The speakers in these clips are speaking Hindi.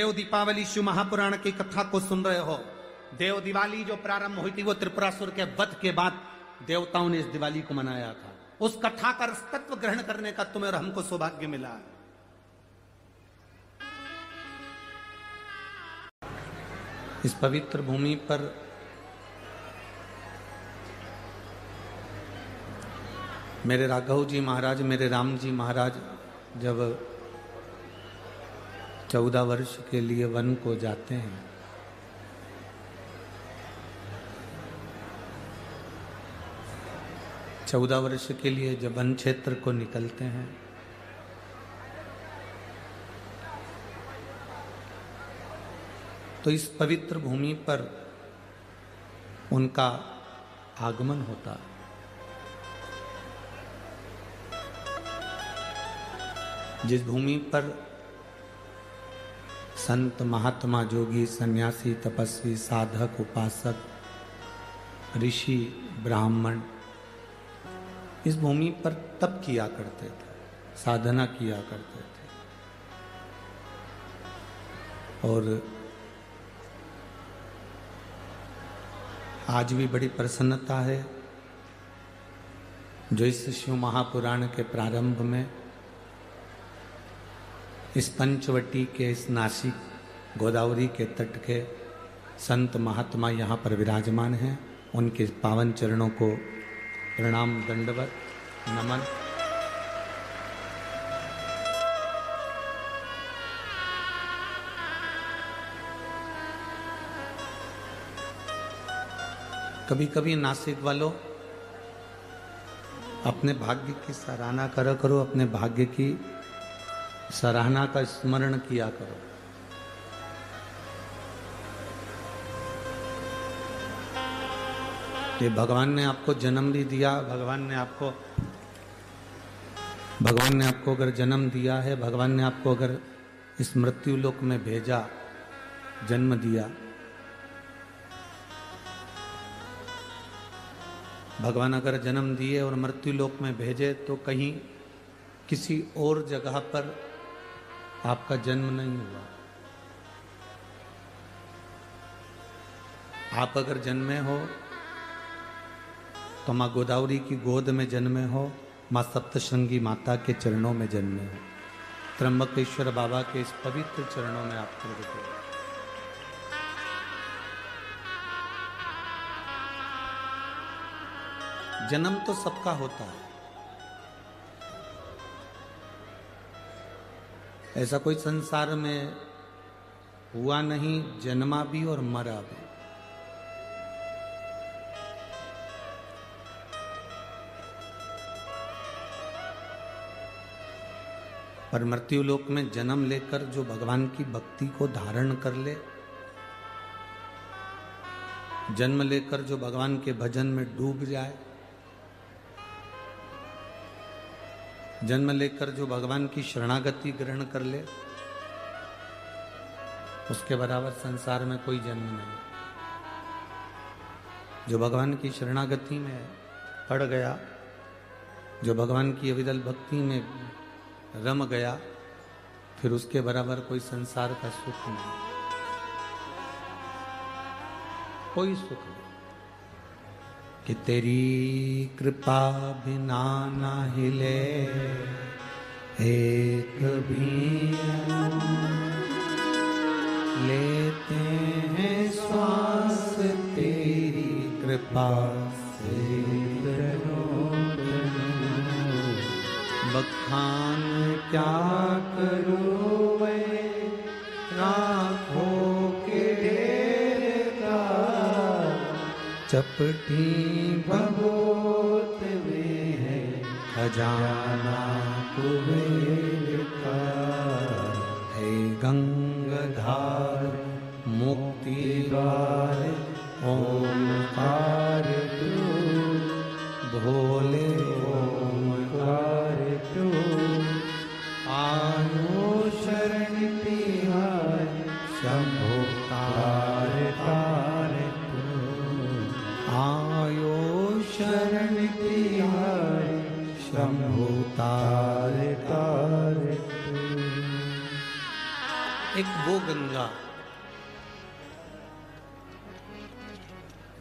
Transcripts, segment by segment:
देव दीपावली शिव महापुराण की कथा को सुन रहे हो। देव दिवाली जो प्रारंभ हुई थी वो त्रिपुरासुर के वध के बाद देवताओं ने इस दिवाली को मनाया था। उस कथा का तत्व ग्रहण करने का तुम्हें और हमको सौभाग्य मिला है। इस पवित्र भूमि पर मेरे राघव जी महाराज, मेरे राम जी महाराज जब 14 वर्ष के लिए वन को जाते हैं, चौदह वर्ष के लिए जब वन क्षेत्र को निकलते हैं, तो इस पवित्र भूमि पर उनका आगमन होता है। जिस भूमि पर संत महात्मा जोगी सन्यासी तपस्वी साधक उपासक ऋषि ब्राह्मण इस भूमि पर तप किया करते थे, साधना किया करते थे। और आज भी बड़ी प्रसन्नता है जो इस शिव महापुराण के प्रारंभ में इस पंचवटी के इस नासिक गोदावरी के तट के संत महात्मा यहाँ पर विराजमान हैं। उनके पावन चरणों को प्रणाम दंडवत नमन। कभी कभी नासिक वालों अपने भाग्य की सराहना करा करो, अपने भाग्य की सराहना का स्मरण किया करो। कि भगवान ने आपको जन्म भी दिया, भगवान ने आपको अगर जन्म दिया है, भगवान ने आपको अगर इस मृत्यु लोक में भेजा, जन्म दिया, भगवान अगर जन्म दिए और मृत्यु लोक में भेजे तो कहीं किसी और जगह पर आपका जन्म नहीं हुआ। आप अगर जन्मे हो तो माँ गोदावरी की गोद में जन्मे हो, माँ सप्तशृंगी माता के चरणों में जन्मे हो, त्र्यंबकेश्वर बाबा के इस पवित्र चरणों में आप प्रकट हो। जन्म तो सबका होता है, ऐसा कोई संसार में हुआ नहीं जन्मा भी और मरा भी। पर मृत्यु लोक में जन्म लेकर जो भगवान की भक्ति को धारण कर ले, जन्म लेकर जो भगवान के भजन में डूब जाए, जन्म लेकर जो भगवान की शरणागति ग्रहण कर ले, उसके बराबर संसार में कोई जन्म नहीं। जो भगवान की शरणागति में पड़ गया, जो भगवान की अविरल भक्ति में रम गया, फिर उसके बराबर कोई संसार का सुख नहीं, कोई सुख नहीं। कि तेरी कृपा बिना ना हिले एक भी लेते हैं श्वास तेरी कृपा से। बखान क्या करूं मैं राखों के ढेर का, चपटी भगोत में है खजाना कुबेर का। है गंगाधार मुक्ति द्वार ओमकार तू, भोले ओमकार तू। आयो शरण तिहार शंभो तार तार तू। आयो शरण तिहार शंभो तार तार तू। एक वो गंगा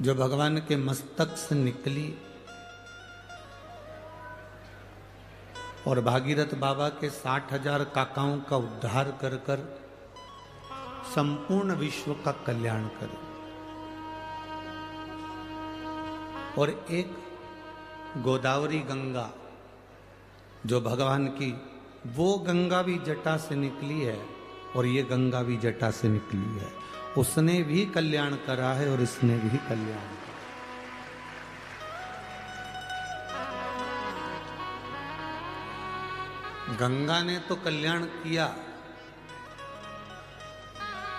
जो भगवान के मस्तक से निकली और भागीरथ बाबा के 60,000 काकाओं का उद्धार कर कर संपूर्ण विश्व का कल्याण करे, और एक गोदावरी गंगा जो भगवान की, वो गंगा भी जटा से निकली है और ये गंगा भी जटा से निकली है। उसने भी कल्याण करा है और इसने भी कल्याण करा। गंगा ने तो कल्याण किया,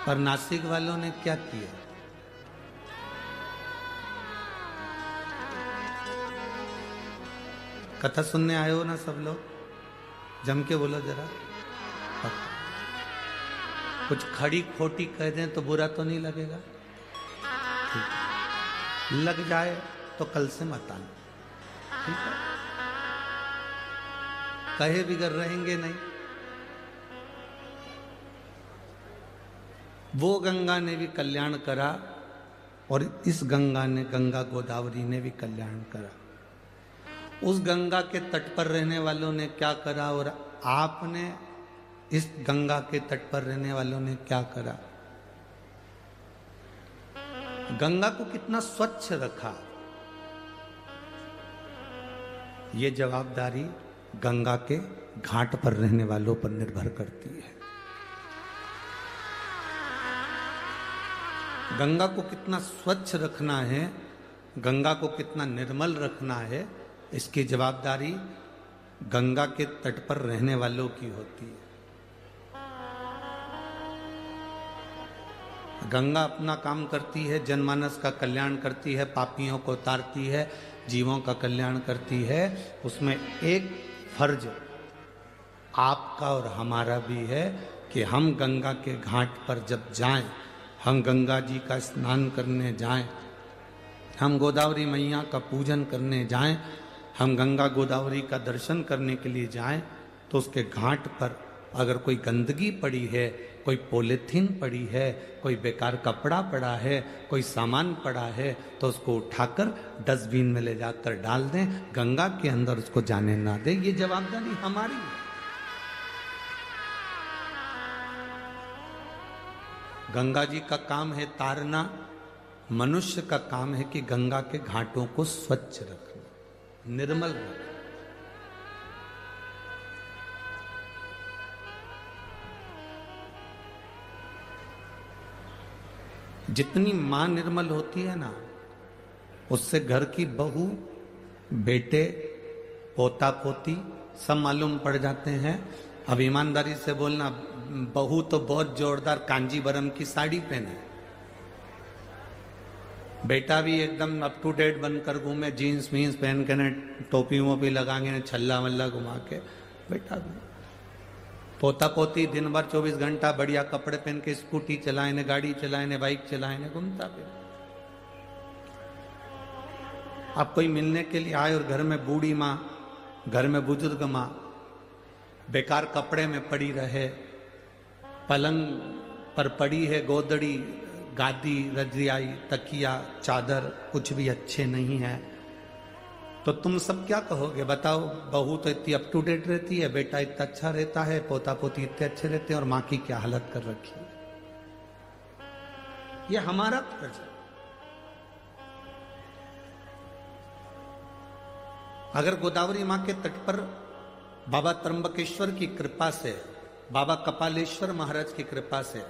पर नासिक वालों ने क्या किया? कथा सुनने आए हो ना सब लोग? जम के बोलो जरा। कुछ खड़ी खोटी कह दें तो बुरा तो नहीं लगेगा? ठीक। लग जाए तो कल से मत आना, ठीक है? कहे बिगड़ रहेंगे नहीं। वो गंगा ने भी कल्याण करा और इस गंगा ने, गंगा गोदावरी ने भी कल्याण करा। उस गंगा के तट पर रहने वालों ने क्या करा और आपने इस गंगा के तट पर रहने वालों ने क्या करा? गंगा को कितना स्वच्छ रखा, ये जवाबदारी गंगा के घाट पर रहने वालों पर निर्भर करती है। गंगा को कितना स्वच्छ रखना है, गंगा को कितना निर्मल रखना है, इसकी जवाबदारी गंगा के तट पर रहने वालों की होती है। गंगा अपना काम करती है, जनमानस का कल्याण करती है, पापियों को उतारती है, जीवों का कल्याण करती है। उसमें एक फर्ज आपका और हमारा भी है कि हम गंगा के घाट पर जब जाएं, हम गंगा जी का स्नान करने जाएं, हम गोदावरी मैया का पूजन करने जाएं, हम गंगा गोदावरी का दर्शन करने के लिए जाएं, तो उसके घाट पर अगर कोई गंदगी पड़ी है, कोई पॉलीथीन पड़ी है, कोई बेकार कपड़ा पड़ा है, कोई सामान पड़ा है, तो उसको उठाकर डस्टबिन में ले जाकर डाल दें, गंगा के अंदर उसको जाने ना दें। ये जवाबदारी हमारी है। गंगा जी का काम है तारना, मनुष्य का काम है कि गंगा के घाटों को स्वच्छ रखना, निर्मल रखना। जितनी मां निर्मल होती है ना, उससे घर की बहू, बेटे, पोता पोती सब मालूम पड़ जाते हैं। अब ईमानदारी से बोलना, बहू तो बहुत जोरदार कांजीवरम की साड़ी पहने, बेटा भी एकदम अप टू डेट बनकर घूमे, जीन्स वीन्स पहन के, टोपी वोपी लगाएंगे, छल्ला वल्ला घुमा के, बेटा भी। पोता पोती दिन भर 24 घंटा बढ़िया कपड़े पहन के स्कूटी चलाए ने, गाड़ी चलाए ने, बाइक चलाए ने, घूमता फिर। अब कोई मिलने के लिए आए और घर में बूढ़ी माँ, घर में बुजुर्ग माँ बेकार कपड़े में पड़ी रहे, पलंग पर पड़ी है गोदड़ी, गादी, रजाई, तकिया, चादर कुछ भी अच्छे नहीं है, तो तुम सब क्या कहोगे? बताओ। बहू तो इतनी अप टू डेट रहती है, बेटा इतना अच्छा रहता है, पोता पोती इतने अच्छे रहते हैं, और मां की क्या हालत कर रखी है। ये हमारा फर्ज है। अगर गोदावरी मां के तट पर बाबा त्र्यंबकेश्वर की कृपा से, बाबा कपालेश्वर महाराज की कृपा से,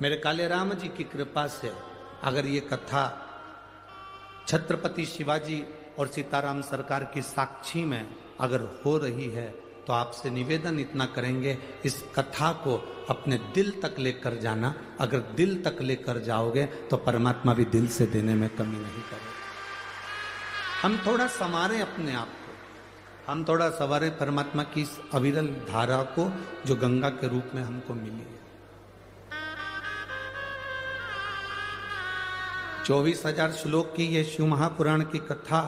मेरे काले राम जी की कृपा से अगर ये कथा छत्रपति शिवाजी और सीताराम सरकार की साक्षी में अगर हो रही है, तो आपसे निवेदन इतना करेंगे, इस कथा को अपने दिल तक लेकर जाना। अगर दिल तक लेकर जाओगे तो परमात्मा भी दिल से देने में कमी नहीं करेगा। हम थोड़ा संवारें अपने आप को, हम थोड़ा संवारें परमात्मा की इस अविरल धारा को जो गंगा के रूप में हमको मिली है। 24,000 श्लोक की ये शिव महापुराण की कथा,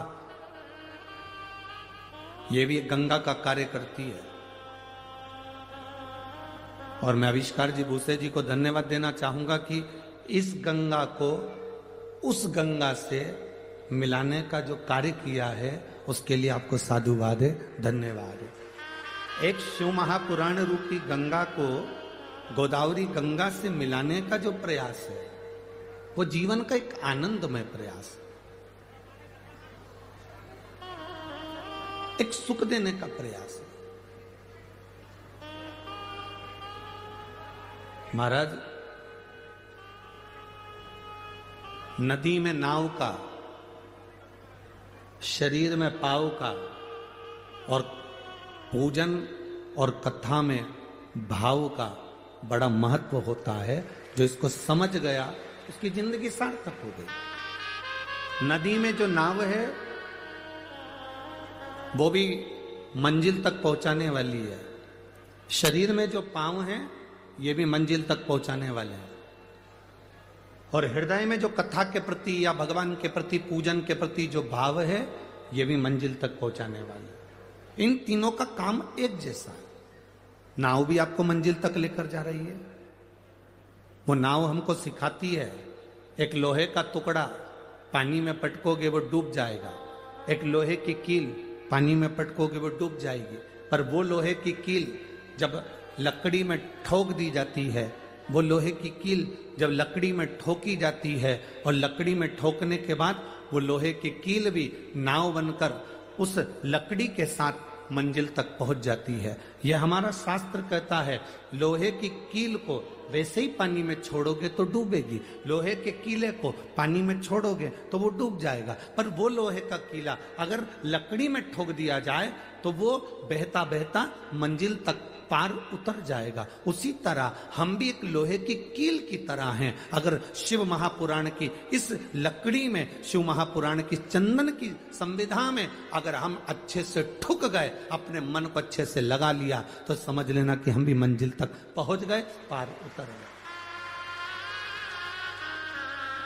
ये भी गंगा का कार्य करती है। और मैं आविष्कार जी भूसे जी को धन्यवाद देना चाहूंगा कि इस गंगा को उस गंगा से मिलाने का जो कार्य किया है उसके लिए आपको साधुवाद है, धन्यवाद है। एक शिव महापुराण रूपी गंगा को गोदावरी गंगा से मिलाने का जो प्रयास है वो जीवन का एक आनंदमय प्रयास है, एक सुख देने का प्रयास है। महाराज, नदी में नाव का, शरीर में पाव का और पूजन और कथा में भाव का बड़ा महत्व होता है। जो इसको समझ गया उसकी जिंदगी सार्थक हो गई। नदी में जो नाव है वो भी मंजिल तक पहुंचाने वाली है, शरीर में जो पांव हैं ये भी मंजिल तक पहुंचाने वाले हैं, और हृदय में जो कथा के प्रति या भगवान के प्रति, पूजन के प्रति जो भाव है ये भी मंजिल तक पहुंचाने वाले। इन तीनों का काम एक जैसा है। नाव भी आपको मंजिल तक लेकर जा रही है। वो नाव हमको सिखाती है, एक लोहे का टुकड़ा पानी में पटकोगे वो डूब जाएगा, एक लोहे की कील पानी में पटकोगे वो डूब जाएगी, पर वो लोहे की कील जब लकड़ी में ठोक दी जाती है, वो लोहे की कील जब लकड़ी में ठोकी जाती है और लकड़ी में ठोकने के बाद वो लोहे की कील भी नाव बनकर उस लकड़ी के साथ मंजिल तक पहुंच जाती है। यह हमारा शास्त्र कहता है, लोहे की कील को वैसे ही पानी में छोड़ोगे तो डूबेगी, लोहे के कीले को पानी में छोड़ोगे तो वो डूब जाएगा, पर वो लोहे का कीला अगर लकड़ी में ठोक दिया जाए तो वो बहता बहता मंजिल तक पार उतर जाएगा। उसी तरह हम भी एक लोहे की कील की तरह हैं। अगर शिव महापुराण की इस लकड़ी में, शिव महापुराण की चंदन की संविधा में अगर हम अच्छे से ठुक गए, अपने मन को अच्छे से लगा लिया, तो समझ लेना कि हम भी मंजिल तक पहुंच गए, पार उतर गए।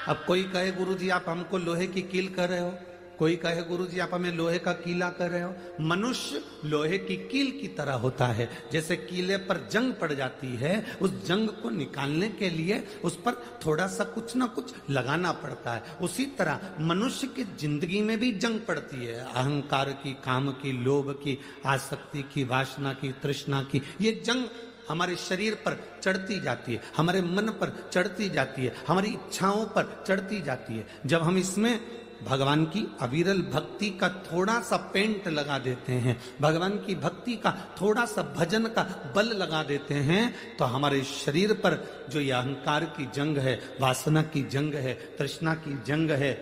अब कोई कहे गुरुजी आप हमको लोहे की कील कर रहे हो, कोई कहे गुरुजी आप हमें लोहे का कीला कर रहे हो। मनुष्य लोहे की कील की तरह होता है। जैसे कीले पर जंग पड़ जाती है, उस जंग को निकालने के लिए उस पर थोड़ा सा कुछ ना कुछ लगाना पड़ता है। उसी तरह मनुष्य की जिंदगी में भी जंग पड़ती है, अहंकार की, काम की, लोभ की, आसक्ति की, वासना की, तृष्णा की। ये जंग हमारे शरीर पर चढ़ती जाती है, हमारे मन पर चढ़ती जाती है, हमारी इच्छाओं पर चढ़ती जाती है। जब हम इसमें भगवान की अविरल भक्ति का थोड़ा सा पेंट लगा देते हैं, भगवान की भक्ति का थोड़ा सा भजन का बल लगा देते हैं, तो हमारे शरीर पर जो ये अहंकार की जंग है, वासना की जंग है, तृष्णा की जंग है,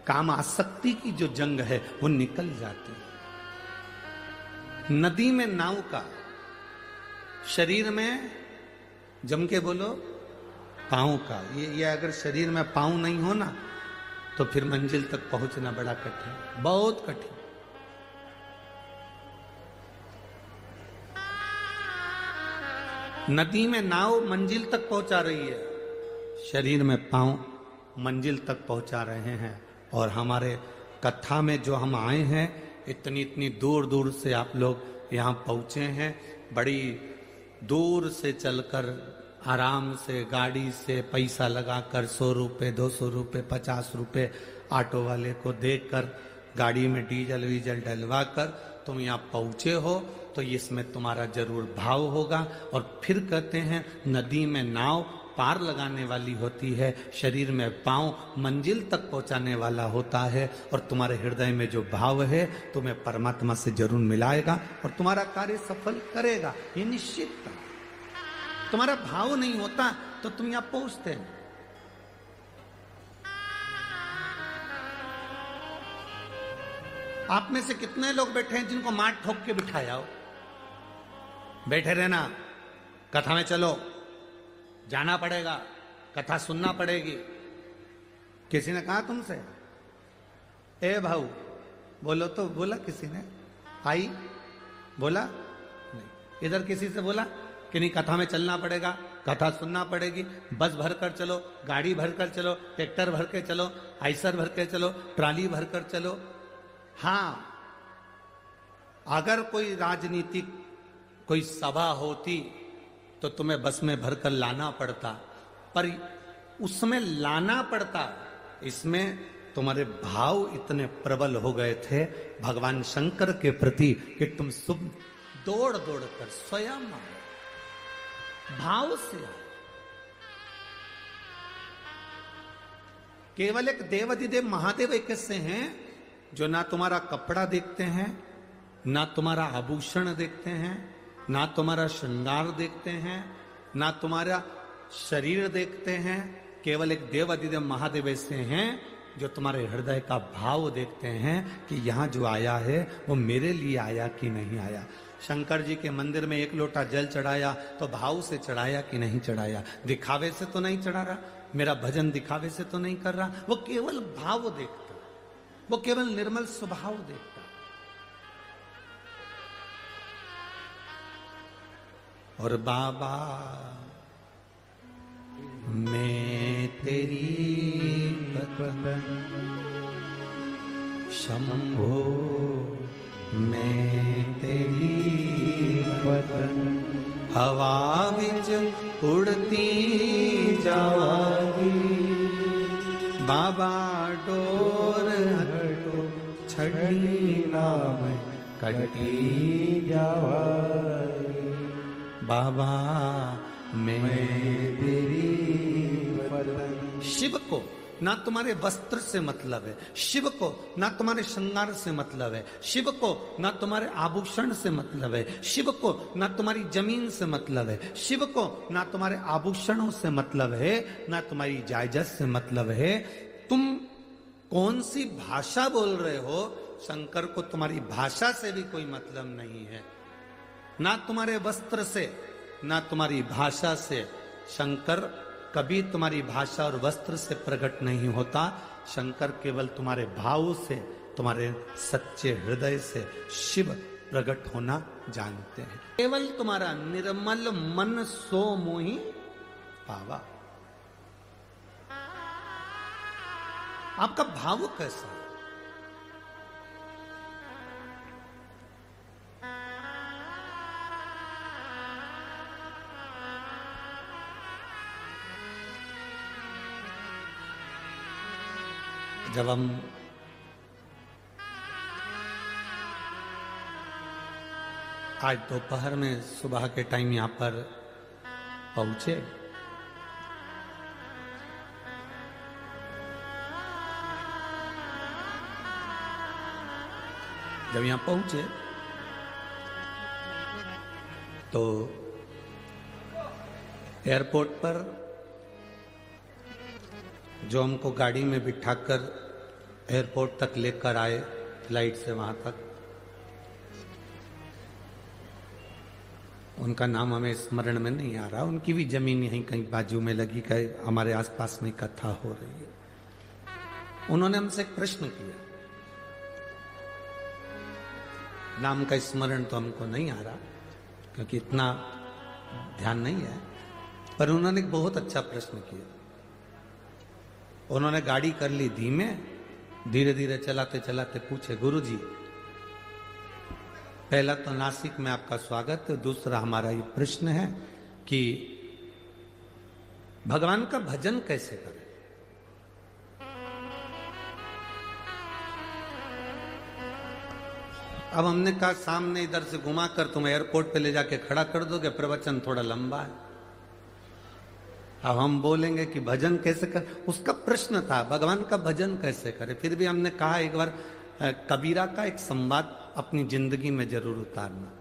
काम आसक्ति की जो जंग है, वो निकल जाती है। नदी में नाव का, शरीर में, जम के बोलो, पांव का। ये अगर शरीर में पांव नहीं हो ना तो फिर मंजिल तक पहुंचना बड़ा कठिन, बहुत कठिन। नदी में नाव मंजिल तक पहुंचा रही है, शरीर में पांव मंजिल तक पहुंचा रहे हैं। और हमारे कथा में जो हम आए हैं, इतनी इतनी दूर दूर से आप लोग यहाँ पहुंचे हैं, बड़ी दूर से चलकर, आराम से, गाड़ी से पैसा लगाकर 100 रुपये, 200 रुपये, 50 रुपये ऑटो वाले को देकर, गाड़ी में डीजल वीजल डलवा कर तुम यहाँ पहुँचे हो, तो इसमें तुम्हारा जरूर भाव होगा। और फिर कहते हैं, नदी में नाव पार लगाने वाली होती है, शरीर में पांव मंजिल तक पहुंचाने वाला होता है। और तुम्हारे हृदय में जो भाव है तुम्हें परमात्मा से जरूर मिलाएगा और तुम्हारा कार्य सफल करेगा, ये निश्चित है। तुम्हारा भाव नहीं होता तो तुम यहां पहुंचते हैं। आप में से कितने लोग बैठे हैं जिनको मार ठोक के बिठाया हो? बैठे रहना, कथा में चलो, जाना पड़ेगा, कथा सुनना पड़ेगी। किसी ने कहा तुमसे, ए भाऊ बोलो, तो बोला किसी ने, आई बोला नहीं। इधर किसी से बोला कि नहीं कथा में चलना पड़ेगा, कथा सुनना पड़ेगी, बस भर कर चलो, गाड़ी भर कर चलो, ट्रैक्टर भर के चलो, आइसर भर के चलो, ट्राली भर कर चलो। हाँ, अगर कोई राजनीतिक कोई सभा होती तो तुम्हें बस में भरकर लाना पड़ता, पर उसमें लाना पड़ता, इसमें तुम्हारे भाव इतने प्रबल हो गए थे भगवान शंकर के प्रति कि तुम सुबह दौड़ दौड़ कर स्वयं भाव से केवल एक देवाधिदेव महादेव एक ऐसे हैं जो ना तुम्हारा कपड़ा देखते हैं, ना तुम्हारा आभूषण देखते हैं, ना तुम्हारा श्रृंगार देखते हैं, ना तुम्हारा शरीर देखते हैं। केवल एक देवाधिदेव महादेव ऐसे हैं जो तुम्हारे हृदय का भाव देखते हैं कि यहां जो आया है वो मेरे लिए आया कि नहीं आया। शंकर जी के मंदिर में एक लोटा जल चढ़ाया तो भाव से चढ़ाया कि नहीं चढ़ाया, दिखावे से तो नहीं चढ़ा रहा, मेरा भजन दिखावे से तो नहीं कर रहा, वो केवल भाव देखता, वो केवल निर्मल स्वभाव देखता। और बाबा मैं तेरी बदन शंभो, मैं तेरी बदन हवा विच उड़ती जावागी, बाबा डोर हटो छड़ी नाम कटी जावागी, बाबा मैं तेरी बदन। शिव को ना तुम्हारे वस्त्र से मतलब है, शिव को ना तुम्हारे श्रृंगार से मतलब है, शिव को ना तुम्हारे आभूषण से मतलब है, शिव को ना तुम्हारी जमीन से मतलब है, शिव को ना तुम्हारे आभूषणों से मतलब है, ना तुम्हारी जायदाद से मतलब है। तुम कौन सी भाषा बोल रहे हो, शंकर को तुम्हारी भाषा से भी कोई मतलब नहीं है, ना तुम्हारे वस्त्र से, ना तुम्हारी भाषा से। शंकर कभी तुम्हारी भाषा और वस्त्र से प्रकट नहीं होता, शंकर केवल तुम्हारे भाव से, तुम्हारे सच्चे हृदय से शिव प्रकट होना जानते हैं। केवल तुम्हारा निर्मल मन सो मोहि पावा। आपका भाव कैसा है? जब हम आज दोपहर में सुबह के टाइम यहां पर पहुंचे, जब यहां पहुंचे तो एयरपोर्ट पर जो हमको गाड़ी में बिठाकर एयरपोर्ट तक लेकर आए, फ्लाइट से वहां तक, उनका नाम हमें स्मरण में नहीं आ रहा, उनकी भी जमीन यहीं कहीं बाजू में लगी, कहीं हमारे आसपास में कथा हो रही है। उन्होंने हमसे एक प्रश्न किया, नाम का स्मरण तो हमको नहीं आ रहा क्योंकि इतना ध्यान नहीं है, पर उन्होंने एक बहुत अच्छा प्रश्न किया। उन्होंने गाड़ी कर ली धीमे, धीरे धीरे चलाते चलाते पूछे, गुरुजी पहला तो नासिक में आपका स्वागत, दूसरा हमारा ये प्रश्न है कि भगवान का भजन कैसे करें? अब हमने कहा सामने इधर से घुमाकर तुम एयरपोर्ट पे ले जाके खड़ा कर दोगे, प्रवचन थोड़ा लंबा है, अब हम बोलेंगे कि भजन कैसे कर। उसका प्रश्न था भगवान का भजन कैसे करें। फिर भी हमने कहा एक बार कबीरा का एक संवाद अपनी जिंदगी में जरूर उतारना।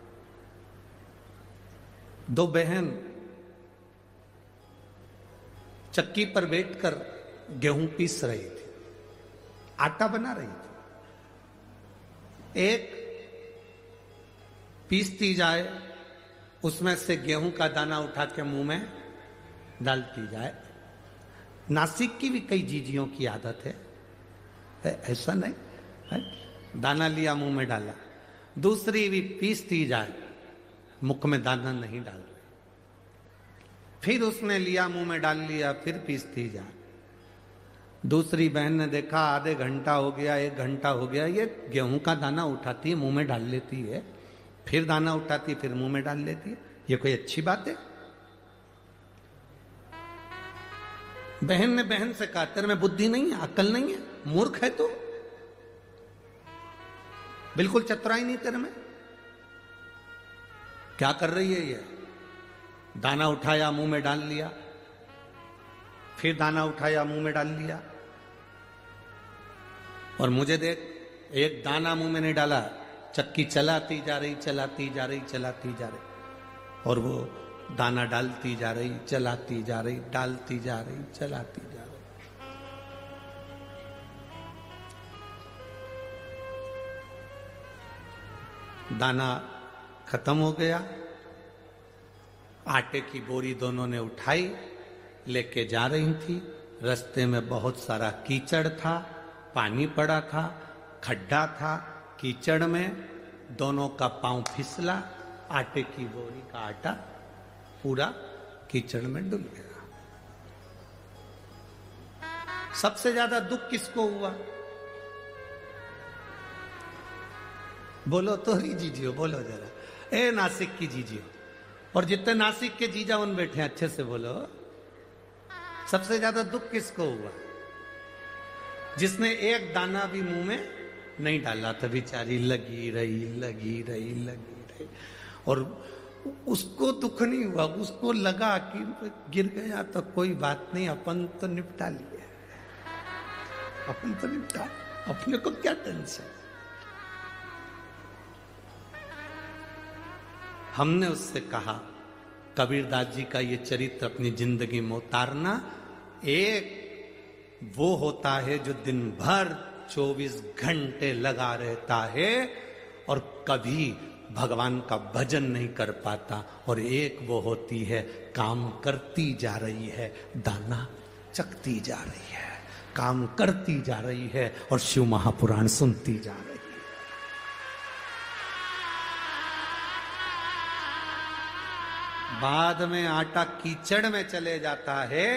दो बहन चक्की पर बैठकर गेहूं पीस रही थी, आटा बना रही थी। एक पीसती जाए, उसमें से गेहूं का दाना उठा के मुंह में डालती जाए। नासिक की भी कई जीजियों की आदत है ऐसा नहीं है? दाना लिया मुंह में डाला। दूसरी भी पीसती जाए, मुख में दाना नहीं डाल रही, फिर उसने लिया मुंह में डाल लिया, फिर पीसती जाए। दूसरी बहन ने देखा आधे घंटा हो गया, 1 घंटा हो गया, ये गेहूं का दाना उठाती है मुंह में डाल लेती है, फिर दाना उठाती है फिर मुंह में डाल लेती है, ये कोई अच्छी बात है? बहन ने बहन से कहा तेरे में बुद्धि नहीं है, अक्ल नहीं है, मूर्ख है तू, बिल्कुल चतुराई नहीं तेरे में, क्या कर रही है ये? दाना उठाया मुंह में डाल लिया, फिर दाना उठाया मुंह में डाल लिया, और मुझे देख एक दाना मुंह में नहीं डाला, चक्की चलाती जा रही, चलाती जा रही, चलाती जा रही, और वो दाना डालती जा रही, चलाती जा रही, डालती जा रही, चलाती जा रही। दाना खत्म हो गया, आटे की बोरी दोनों ने उठाई, लेके जा रही थी। रास्ते में बहुत सारा कीचड़ था, पानी पड़ा था, खड्डा था, कीचड़ में दोनों का पांव फिसला, आटे की बोरी का आटा पूरा कीचड़ में डूब गया। सबसे ज्यादा दुख किसको हुआ? बोलो तो ही जीजियो, बोलो जरा, ए नासिक की जीजियो, और जितने नासिक के जीजा उन बैठे हैं अच्छे से बोलो, सबसे ज्यादा दुख किसको हुआ? जिसने एक दाना भी मुंह में नहीं डाला था, बेचारी लगी रही, लगी रही, लगी रही, और उसको दुख नहीं हुआ, उसको लगा कि गिर गया तो कोई बात नहीं, अपन तो निपटा लिए, अपन तो निपटा, अपने को क्या टेंशन। हमने उससे कहा कबीरदास जी का ये चरित्र अपनी जिंदगी में उतारना। एक वो होता है जो दिन भर 24 घंटे लगा रहता है और कभी भगवान का भजन नहीं कर पाता, और एक वो होती है काम करती जा रही है, दाना चखती जा रही है, काम करती जा रही है और शिव महापुराण सुनती जा रही है। बाद में आटा कीचड़ में चले जाता है,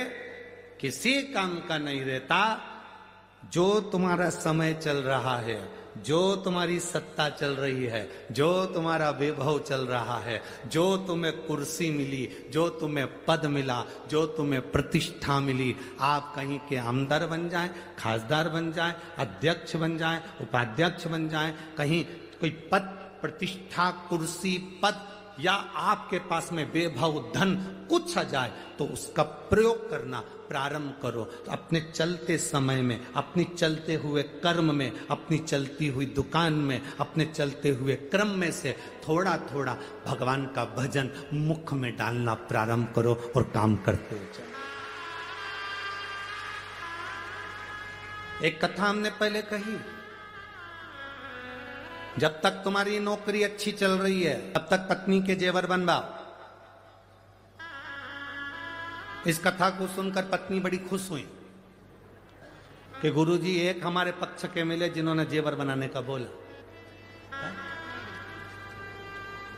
किसी काम का नहीं रहता। जो तुम्हारा समय चल रहा है, जो तुम्हारी सत्ता चल रही है, जो तुम्हारा वैभव चल रहा है, जो तुम्हें कुर्सी मिली, जो तुम्हें पद मिला, जो तुम्हें प्रतिष्ठा मिली, आप कहीं के आमदार बन जाएं, खासदार बन जाएं, अध्यक्ष बन जाएं, उपाध्यक्ष बन जाएं, कहीं कोई पद, प्रतिष्ठा, कुर्सी, पद, या आपके पास में वैभव, धन कुछ आ जाए तो उसका प्रयोग करना प्रारंभ करो। तो अपने चलते समय में, अपनी चलते हुए कर्म में, अपनी चलती हुई दुकान में, अपने चलते हुए क्रम में से थोड़ा थोड़ा भगवान का भजन मुख में डालना प्रारंभ करो और काम करते चलो। एक कथा हमने पहले कही, जब तक तुम्हारी नौकरी अच्छी चल रही है तब तक पत्नी के जेवर बनवाओ। इस कथा को सुनकर पत्नी बड़ी खुश हुई कि गुरुजी एक हमारे पक्ष के मिले जिन्होंने जेवर बनाने का बोला।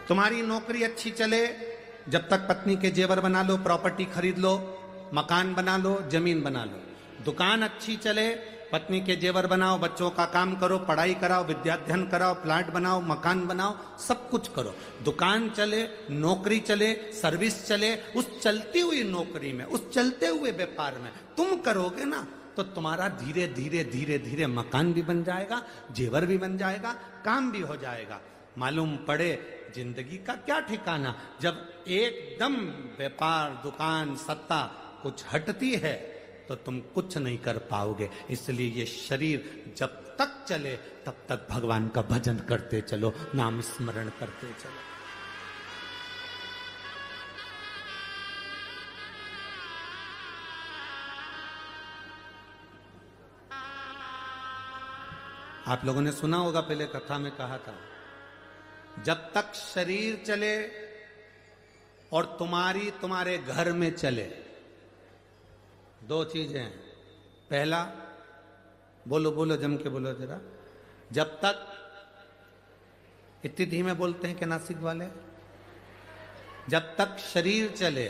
तुम्हारी नौकरी अच्छी चले जब तक पत्नी के जेवर बना लो, प्रॉपर्टी खरीद लो, मकान बना लो, जमीन बना लो। दुकान अच्छी चले, पत्नी के जेवर बनाओ, बच्चों का काम करो, पढ़ाई कराओ, विद्याध्ययन कराओ, प्लाट बनाओ, मकान बनाओ, सब कुछ करो। दुकान चले, नौकरी चले, सर्विस चले, उस चलती हुई नौकरी में, उस चलते हुए व्यापार में तुम करोगे ना तो तुम्हारा धीरे धीरे धीरे धीरे मकान भी बन जाएगा, जेवर भी बन जाएगा, काम भी हो जाएगा। मालूम पड़े जिंदगी का क्या ठिकाना, जब एकदम व्यापार, दुकान, सत्ता कुछ हटती है तो तुम कुछ नहीं कर पाओगे। इसलिए ये शरीर जब तक चले तब तक भगवान का भजन करते चलो, नाम स्मरण करते चलो। आप लोगों ने सुना होगा, पहले कथा में कहा था, जब तक शरीर चले और तुम्हारे घर में चले, दो चीजें हैं। पहला, बोलो बोलो जम के बोलो जरा, जब तक, इतनी धीमे बोलते हैं कि नासिक वाले, जब तक शरीर चले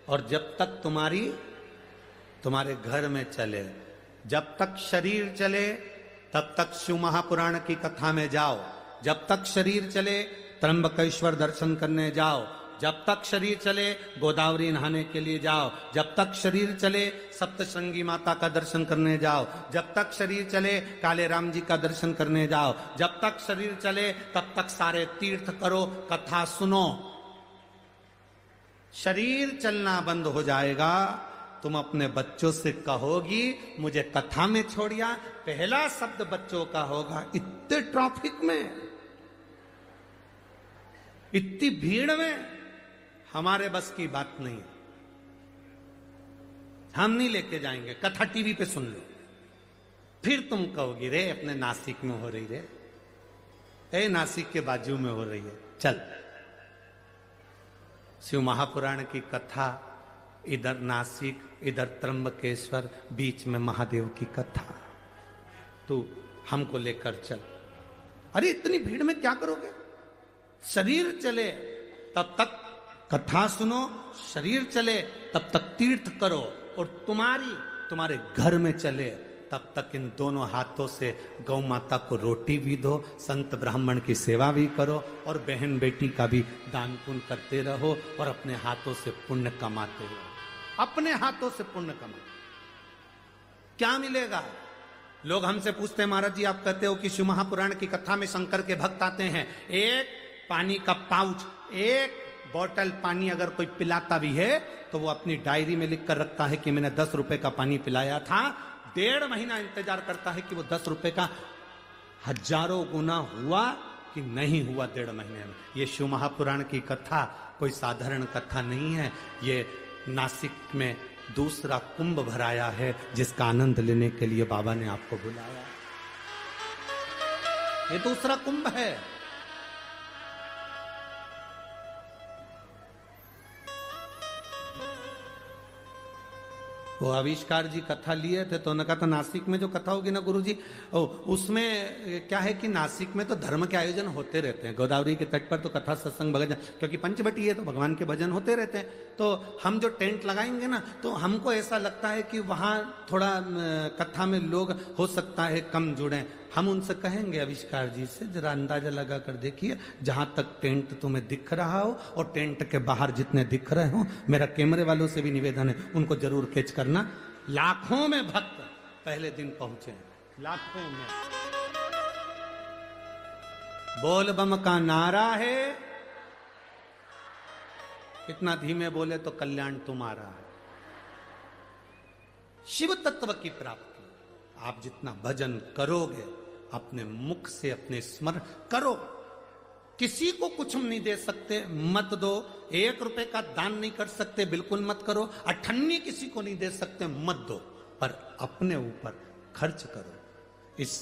और जब तक तुम्हारे घर में चले। जब तक शरीर चले तब तक शिव महापुराण की कथा में जाओ, जब तक शरीर चले त्र्यंबकेश्वर दर्शन करने जाओ, जब तक शरीर चले गोदावरी नहाने के लिए जाओ, जब तक शरीर चले सप्तशृंगी माता का दर्शन करने जाओ, जब तक शरीर चले काले राम जी का दर्शन करने जाओ, जब तक शरीर चले तब तक सारे तीर्थ करो, कथा सुनो। शरीर चलना बंद हो जाएगा, तुम अपने बच्चों से कहोगी मुझे कथा में छोड़िया, पहला शब्द बच्चों का होगा इतने ट्रैफिक में, इतनी भीड़ में हमारे बस की बात नहीं, हम नहीं लेके जाएंगे, कथा टीवी पे सुन लो। फिर तुम कहोगी रे अपने नासिक में हो रही रे, ए नासिक के बाजू में हो रही है, चल। शिव महापुराण की कथा, इधर नासिक, इधर त्र्यंबकेश्वर, बीच में महादेव की कथा, तू हमको लेकर चल। अरे इतनी भीड़ में क्या करोगे? शरीर चले तब तक कथा सुनो, शरीर चले तब तक तीर्थ करो, और तुम्हारे घर में चले तब तक इन दोनों हाथों से गौ माता को रोटी भी दो, संत ब्राह्मण की सेवा भी करो, और बहन बेटी का भी दान पुण्य करते रहो, और अपने हाथों से पुण्य कमाते रहो, अपने हाथों से पुण्य कमाते। क्या मिलेगा? लोग हमसे पूछते हैं महाराज जी आप कहते हो कि शिव महापुराण की कथा में शंकर के भक्त आते हैं, एक पानी का पाउच, एक बोतल पानी अगर कोई पिलाता भी है तो वो अपनी डायरी में लिख कर रखता है कि मैंने 10 रुपए का पानी पिलाया था, 1.5 महीना इंतजार करता है कि वो 10 रुपए का हजारों गुना हुआ कि नहीं हुआ 1.5 महीने में। ये शिव महापुराण की कथा कोई साधारण कथा नहीं है, ये नासिक में दूसरा कुंभ भराया है जिसका आनंद लेने के लिए बाबा ने आपको बुलाया। ये दूसरा कुंभ है। वो आविष्कार जी कथा लिए थे तो उन्होंने कहा था नासिक में जो कथा होगी ना गुरुजी, उसमें क्या है कि नासिक में तो धर्म के आयोजन होते रहते हैं, गोदावरी के तट पर तो कथा सत्संग भजन, क्योंकि पंचवटी है तो भगवान के भजन होते रहते हैं। तो हम जो टेंट लगाएंगे ना तो हमको ऐसा लगता है कि वहां थोड़ा कथा में लोग हो सकता है कम जुड़े। हम उनसे कहेंगे आविष्कार जी से जरा अंदाजा लगा कर देखिए, जहां तक टेंट तुम्हें दिख रहा हो और टेंट के बाहर जितने दिख रहे हो, मेरा कैमरे वालों से भी निवेदन है उनको जरूर कैच करना। लाखों में भक्त पहले दिन पहुंचे, लाखों में। बोल बम का नारा है, इतना धीमे बोले तो कल्याण तुम्हारा है। शिव तत्व की प्राप्ति, आप जितना भजन करोगे अपने मुख से अपने स्मरण करो। किसी को कुछ हम नहीं दे सकते, मत दो। 1 रुपए का दान नहीं कर सकते, बिल्कुल मत करो। अठन्नी किसी को नहीं दे सकते, मत दो। पर अपने ऊपर खर्च करो। इस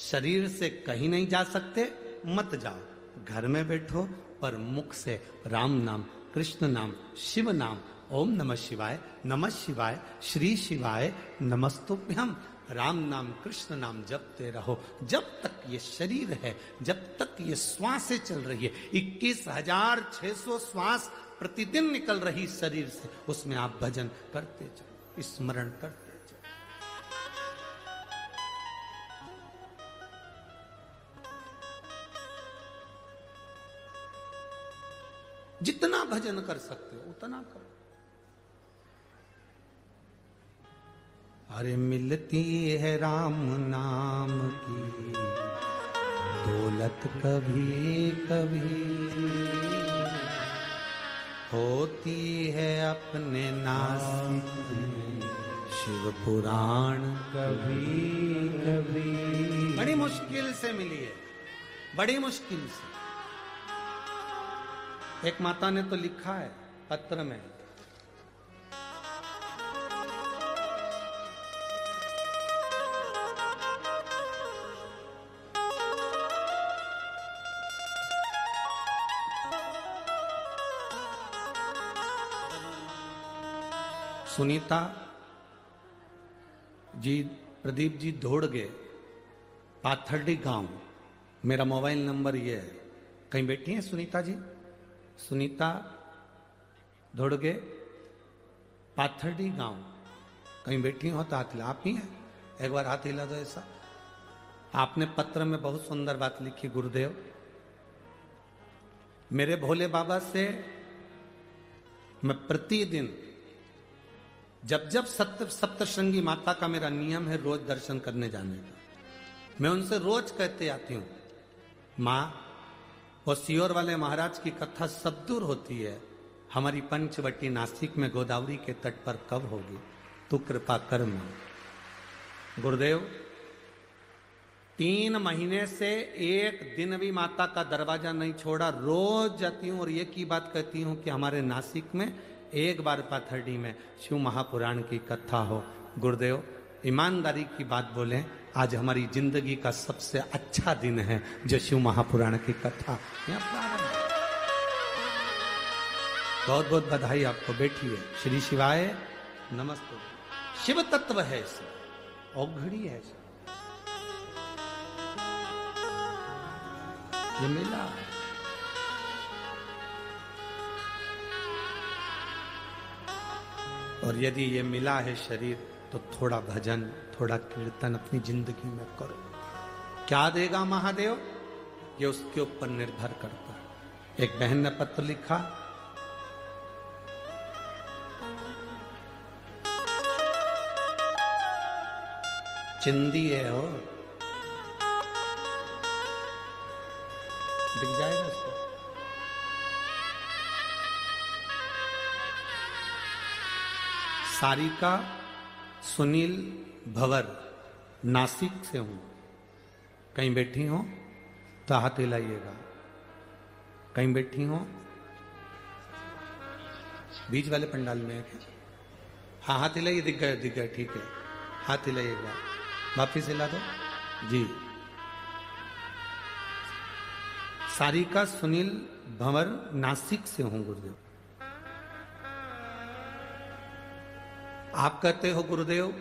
शरीर से कहीं नहीं जा सकते, मत जाओ। घर में बैठो पर मुख से राम नाम, कृष्ण नाम, शिव नाम, ओम नमः शिवाय, नमः शिवाय, श्री शिवाय नमस्तुभ्यम, राम नाम कृष्ण नाम जपते रहो। जब तक ये शरीर है, जब तक ये श्वासें चल रही है, 21,600 श्वास प्रतिदिन निकल रही शरीर से, उसमें आप भजन करते जाओ, स्मरण करते जाओ। जितना भजन कर सकते हो उतना करो। अरे मिलती है राम नाम की दौलत कभी कभी, होती है अपने नासिक में शिव पुराण कभी कभी। बड़ी मुश्किल से मिली है, बड़ी मुश्किल से। एक माता ने तो लिखा है पत्र में, सुनीता जी, प्रदीप जी दौड़गे, पाथर्डी गांव, मेरा मोबाइल नंबर ये है। कहीं बैठी हैं सुनीता जी? सुनीता दौड़गे, पाथर्डी गांव, कहीं बैठी हो तो हाथ हिला। आप ही हैं? एक बार हाथ हिला दो ऐसा। आपने पत्र में बहुत सुंदर बात लिखी, गुरुदेव मेरे भोले बाबा से मैं प्रतिदिन जब जब सप्तशृंगी माता का मेरा नियम है रोज दर्शन करने जाने का, मैं उनसे रोज कहते आती हूं, माँ वो सियोर वाले महाराज की कथा सब दूर होती है, हमारी पंचवटी नासिक में गोदावरी के तट पर कब होगी, तू कृपा कर मां। गुरुदेव 3 महीने से एक दिन भी माता का दरवाजा नहीं छोड़ा, रोज जाती हूं और ये की बात कहती हूं कि हमारे नासिक में एक बार पाथर्डी में शिव महापुराण की कथा हो। गुरुदेव ईमानदारी की बात बोले, आज हमारी जिंदगी का सबसे अच्छा दिन है जो शिव महापुराण की कथा बहुत बहुत बधाई आपको। बैठिए। श्री शिवाय नमस्ते। शिव तत्व है इसमें, औघड़ी है इसमें, ये मिला है। और यदि ये मिला है शरीर तो थोड़ा भजन, थोड़ा कीर्तन अपनी जिंदगी में करो। क्या देगा महादेव, ये उसके ऊपर निर्भर करता है। एक बहन ने पत्र लिखा, चिंदी है हो, दिख जाएगा इसको। सारिका सुनील भवर, नासिक से हूं, कहीं बैठी हो तो हाथ हिलाइएगा। कहीं बैठी हो, बीच वाले पंडाल में है क्या? हाँ हाथ हिलाइए, दिख गए, ठीक है, हाथ हिलाइएगा, वापिस हिला दो जी। सारिका सुनील भंवर, नासिक से हूं गुरुदेव। आप कहते हो गुरुदेव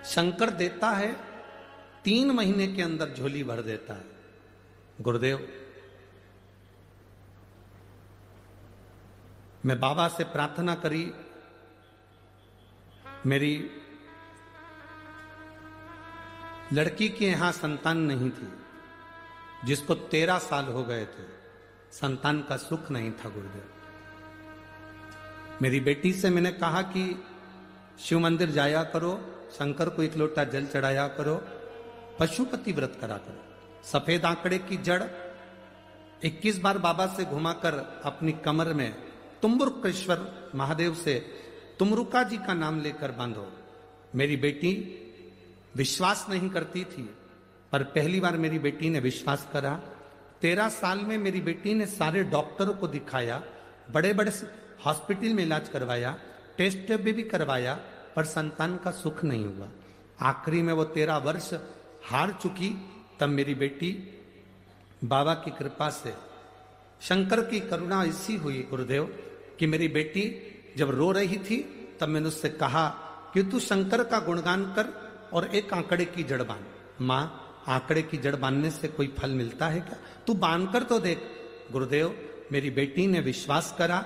शंकर देता है 3 महीने के अंदर झोली भर देता है। गुरुदेव मैं बाबा से प्रार्थना करी, मेरी लड़की के यहां संतान नहीं थी, जिसको 13 साल हो गए थे, संतान का सुख नहीं था गुरुदेव। मेरी बेटी से मैंने कहा कि शिव मंदिर जाया करो, शंकर को 1 लोटा जल चढ़ाया करो, पशुपति व्रत करा करो। सफेद आंकड़े की जड़ 21 बार बाबा से घुमाकर अपनी कमर में तुम्बुरुकेश्वर महादेव से तुमरुका जी का नाम लेकर बांधो। मेरी बेटी विश्वास नहीं करती थी, पर पहली बार मेरी बेटी ने विश्वास करा। 13 साल में मेरी बेटी ने सारे डॉक्टरों को दिखाया, बड़े बड़े हॉस्पिटल में इलाज करवाया, टेस्ट भी करवाया, पर संतान का सुख नहीं हुआ। आखिरी में वो 13 वर्ष हार चुकी। तब मेरी बेटी बाबा की कृपा से, शंकर की करुणा ऐसी हुई गुरुदेव कि मेरी बेटी जब रो रही थी तब मैंने उससे कहा कि तू शंकर का गुणगान कर और एक आंकड़े की जड़ बांध। माँ आंकड़े की जड़ बांधने से कोई फल मिलता है क्या? तू बांध कर तो देख। गुरुदेव मेरी बेटी ने विश्वास करा,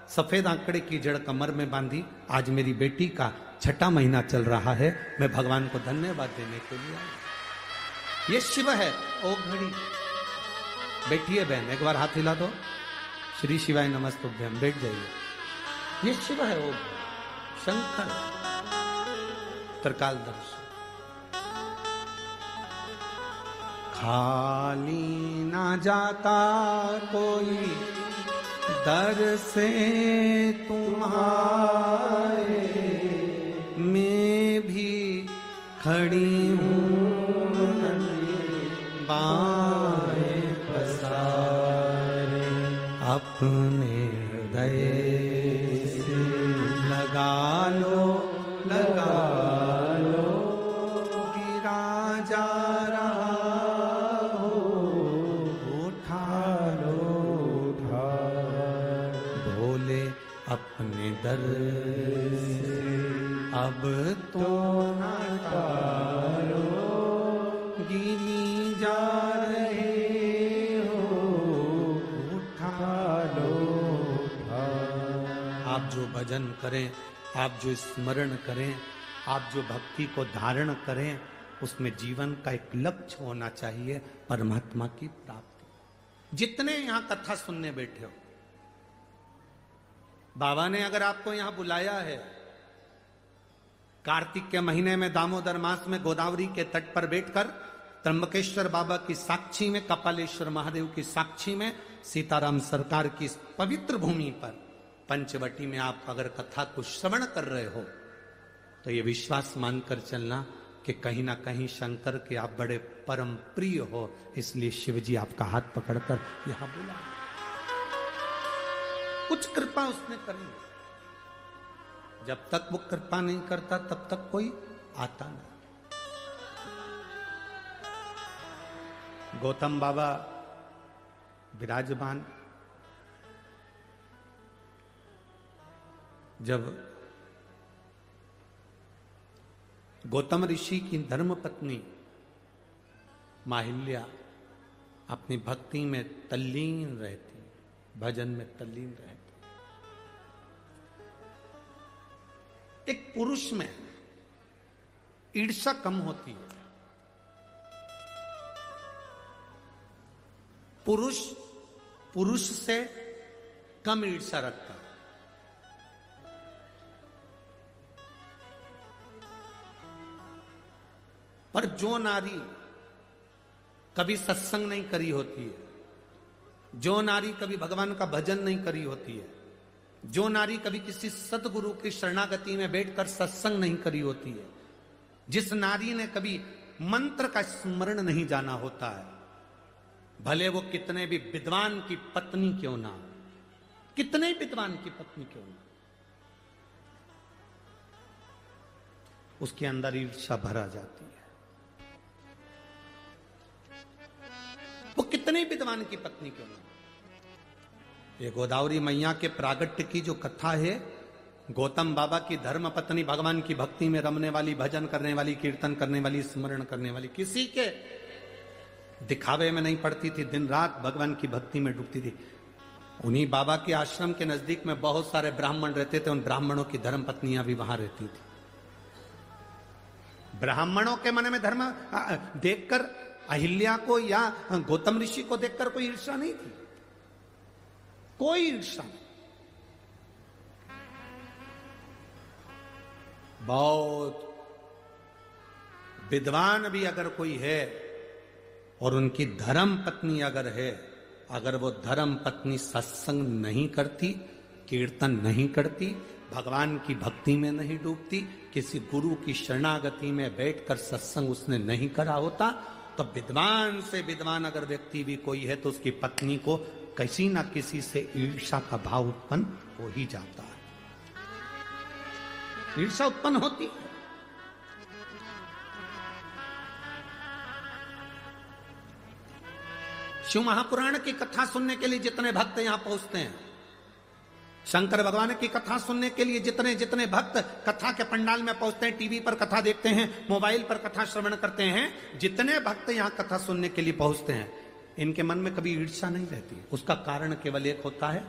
सफेद आंकड़े की जड़ कमर में बांधी। आज मेरी बेटी का 6ठा महीना चल रहा है। मैं भगवान को धन्यवाद देने के लिए आया। ये शिव है। ओ घड़ी बैठिए बहन, एक बार हाथ हिला दो। श्री शिवाय नमस्तुभ्यम, बैठ जाइए। ये शिव है, ओ शंकर त्रिकाल दर्शन। खाली ना जाता कोई दर से तुम्हारे, मैं भी खड़ी हूँ बाएं पसारे। अपने हृदय से लगा लो गिरा जा रहा हो, उठा भोले अपने दर से अब तो ना टालो, गिरी जा रहे हो, उठा लो। आप जो भजन करें, आप जो स्मरण करें, आप जो भक्ति को धारण करें, उसमें जीवन का एक लक्ष्य होना चाहिए, परमात्मा की प्राप्ति। जितने यहां कथा सुनने बैठे हो, बाबा ने अगर आपको यहां बुलाया है, कार्तिक के महीने में दामोदर मास में गोदावरी के तट पर बैठकर त्र्यंबकेश्वर बाबा की साक्षी में, कपालेश्वर महादेव की साक्षी में, सीताराम सरकार की पवित्र भूमि पर पंचवटी में आप अगर कथा को श्रवण कर रहे हो तो ये विश्वास मानकर चलना कि कहीं ना कहीं शंकर के आप बड़े परम प्रिय हो, इसलिए शिवजी आपका हाथ पकड़कर यहां बुला। कुछ कृपा उसने करी, जब तक वो कृपा नहीं करता तब तक कोई आता नहीं। गौतम बाबा विराजमान, जब गौतम ऋषि की धर्मपत्नी माहिल्या अपनी भक्ति में तल्लीन रहती, भजन में तल्लीन रहती, एक पुरुष में ईर्ष्या कम होती है। पुरुष से कम ईर्ष्या रखता है। पर जो नारी कभी सत्संग नहीं करी होती है, जो नारी कभी भगवान का भजन नहीं करी होती है, जो नारी कभी किसी सतगुरु की शरणागति में बैठकर सत्संग नहीं करी होती है, जिस नारी ने कभी मंत्र का स्मरण नहीं जाना होता है, भले वो कितने भी विद्वान की पत्नी क्यों ना, कितने विद्वान की पत्नी क्यों ना, उसके अंदर ईर्ष्या भरा जाती है। वो कितने विद्वान की पत्नी क्यों ना। ये गोदावरी मैया के प्रागट्य की जो कथा है, गौतम बाबा की धर्म पत्नी भगवान की भक्ति में रमने वाली, भजन करने वाली, कीर्तन करने वाली, स्मरण करने वाली, किसी के दिखावे में नहीं पड़ती थी, दिन रात भगवान की भक्ति में डूबती थी। उन्हीं बाबा के आश्रम के नजदीक में बहुत सारे ब्राह्मण रहते थे, उन ब्राह्मणों की धर्म पत्नियां भी वहां रहती थी। ब्राह्मणों के मन में धर्म देखकर अहिल्या को या गौतम ऋषि को देखकर कोई ईर्ष्या नहीं थी, कोई ईर्ष्या नहीं। बहुत विद्वान भी अगर कोई है और उनकी धर्म पत्नी अगर है, अगर वो धर्म पत्नी सत्संग नहीं करती, कीर्तन नहीं करती, भगवान की भक्ति में नहीं डूबती, किसी गुरु की शरणागति में बैठकर सत्संग उसने नहीं करा होता, तो विद्वान से विद्वान अगर व्यक्ति भी कोई है तो उसकी पत्नी को किसी ना किसी से ईर्ष्या का भाव उत्पन्न हो ही जाता है। ईर्ष्या उत्पन्न होती है। शिव महापुराण की कथा सुनने के लिए जितने भक्त यहां पहुंचते हैं, शंकर भगवान की कथा सुनने के लिए जितने जितने भक्त कथा के पंडाल में पहुंचते हैं, टीवी पर कथा देखते हैं, मोबाइल पर कथा श्रवण करते हैं, जितने भक्त यहां कथा सुनने के लिए पहुंचते हैं, इनके मन में कभी ईर्ष्या नहीं रहती। उसका कारण केवल एक होता है,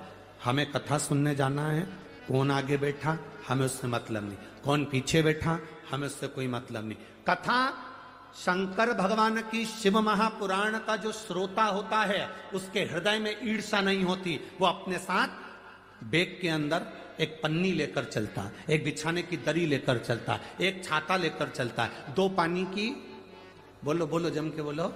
हमें कथा सुनने जाना है, कौन आगे बैठा हमें उससे मतलब नहीं, कौन पीछे बैठा हमें उससे कोई मतलब नहीं। कथा शंकर भगवान की शिव महापुराण का जो श्रोता होता है उसके हृदय में ईर्ष्या नहीं होती। वो अपने साथ बैग के अंदर एक पन्नी लेकर चलता है, एक बिछाने की दरी लेकर चलता है, एक छाता लेकर चलता है, 2 पानी की बोलो बोलो जम के बोलो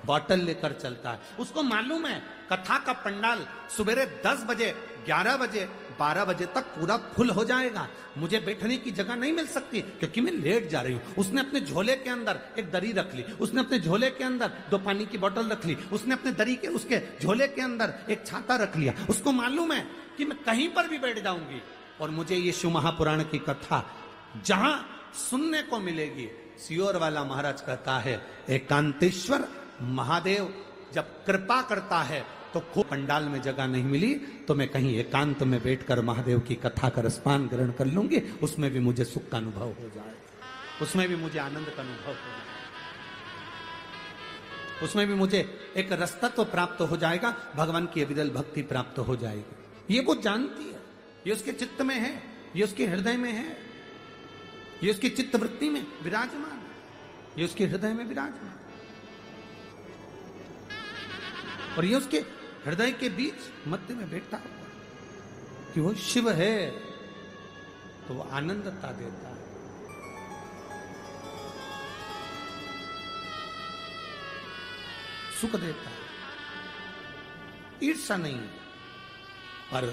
बॉटल लेकर चलता है। उसको मालूम है कथा का पंडाल सुबह 10 बजे, 11 बजे, 12 बजे तक पूरा फुल हो जाएगा, मुझे बैठने की जगह नहीं मिल सकती क्योंकि मैं लेट जा रही हूं। उसने अपने झोले के अंदर एक दरी रख ली, उसने अपने झोले के अंदर 2 पानी की बोतल रख ली, उसने अपने दरी के उसके झोले के अंदर एक छाता रख लिया। उसको मालूम है कि मैं कहीं पर भी बैठ जाऊंगी और मुझे ये शिव महापुराण की कथा जहां सुनने को मिलेगी। सियोर वाला महाराज कहता है, एकांतेश्वर महादेव जब कृपा करता है तो खूब पंडाल में जगह नहीं मिली तो मैं कहीं एकांत में बैठकर महादेव की कथा का रसपान ग्रहण कर लूंगी, उसमें भी मुझे सुख का अनुभव हो जाए, उसमें भी मुझे आनंद का अनुभव हो जाए, उसमें भी मुझे एक रसतत्व प्राप्त हो जाएगा, भगवान की अविरल भक्ति प्राप्त हो जाएगी। ये वो जानती है, ये उसके चित्त में है, ये उसके हृदय में है, ये उसकी चित्त वृत्ति में विराजमान है, ये उसके हृदय में विराजमान, और ये उसके हृदय के बीच मध्य में बैठा हुआ। कि वो शिव है तो वो आनंदता देता है। सुख देता है, ईर्ष्या नहीं। पर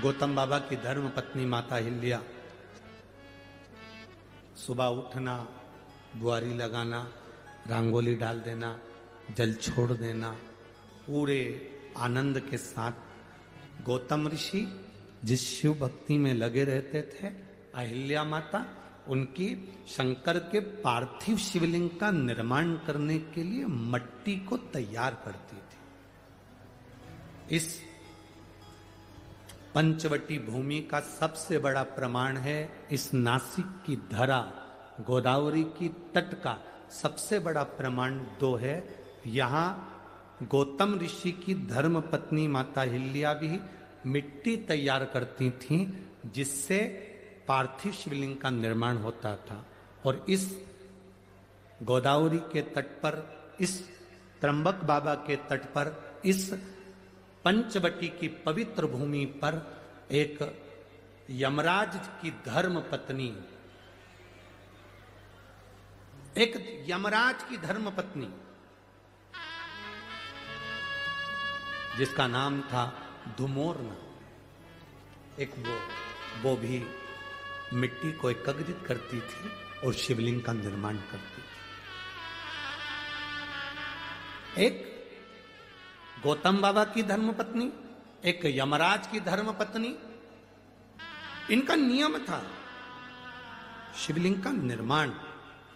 गौतम बाबा की धर्म पत्नी माता अहिल्या सुबह उठना, बुआरी लगाना, रंगोली डाल देना, जल छोड़ देना, पूरे आनंद के साथ गौतम ऋषि जिस शिव भक्ति में लगे रहते थे, अहिल्या माता उनकी शंकर के पार्थिव शिवलिंग का निर्माण करने के लिए मट्टी को तैयार करती थी। इस पंचवटी भूमि का सबसे बड़ा प्रमाण है इस नासिक की धरा, गोदावरी की तट का सबसे बड़ा प्रमाण दो है। यहां गौतम ऋषि की धर्म पत्नी माता अहिल्या भी मिट्टी तैयार करती थीं, जिससे पार्थिव शिवलिंग का निर्माण होता था। और इस गोदावरी के तट पर, इस त्र्यंबक बाबा के तट पर, इस पंचवटी की पवित्र भूमि पर एक यमराज की धर्म पत्नी, एक यमराज की धर्म पत्नी जिसका नाम था धुमोरना, एक वो भी मिट्टी को एकत्रित करती थी और शिवलिंग का निर्माण करती थी। एक गौतम बाबा की धर्मपत्नी, एक यमराज की धर्मपत्नी, इनका नियम था शिवलिंग का निर्माण,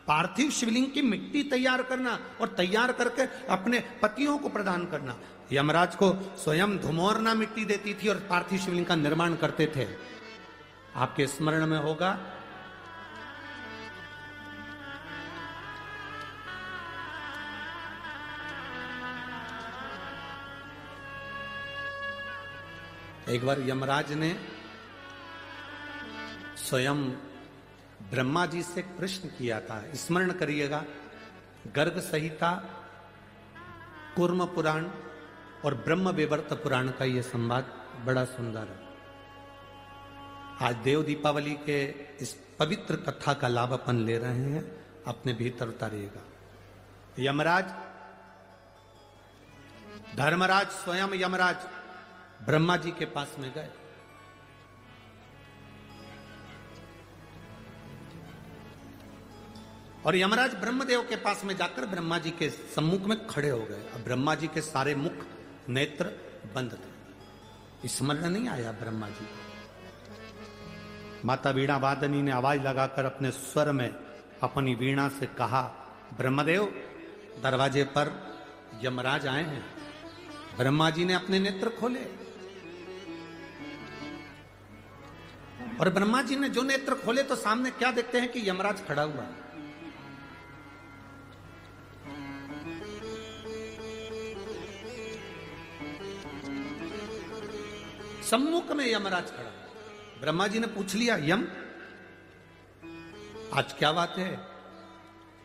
पार्थिव शिवलिंग की मिट्टी तैयार करना और तैयार करके अपने पतियों को प्रदान करना। यमराज को स्वयं धुमोरना मिट्टी देती थी और पार्थिव शिवलिंग का निर्माण करते थे। आपके स्मरण में होगा एक बार यमराज ने स्वयं ब्रह्मा जी से प्रश्न किया था, स्मरण करिएगा, गर्ग संहिता, कूर्म पुराण और ब्रह्म विवर्त पुराण का यह संवाद बड़ा सुंदर है। आज देव दीपावली के इस पवित्र कथा का लाभ अपन ले रहे हैं, अपने भीतर उतारिएगा। यमराज, धर्मराज स्वयं यमराज ब्रह्मा जी के पास में गए। और यमराज ब्रह्मदेव के पास में जाकर ब्रह्मा जी के सम्मुख में खड़े हो गए। अब ब्रह्मा जी के सारे मुख नेत्र बंद थे, स्मरण नहीं आया ब्रह्मा जी को। माता वीणा वादनी ने आवाज लगाकर अपने स्वर में अपनी वीणा से कहा, ब्रह्मदेव, दरवाजे पर यमराज आए हैं। ब्रह्मा जी ने अपने नेत्र खोले और ब्रह्मा जी ने जो नेत्र खोले तो सामने क्या देखते हैं कि यमराज खड़ा हुआ। सम्मुख में यमराज खड़ा। ब्रह्मा जी ने पूछ लिया, यम, आज क्या बात है,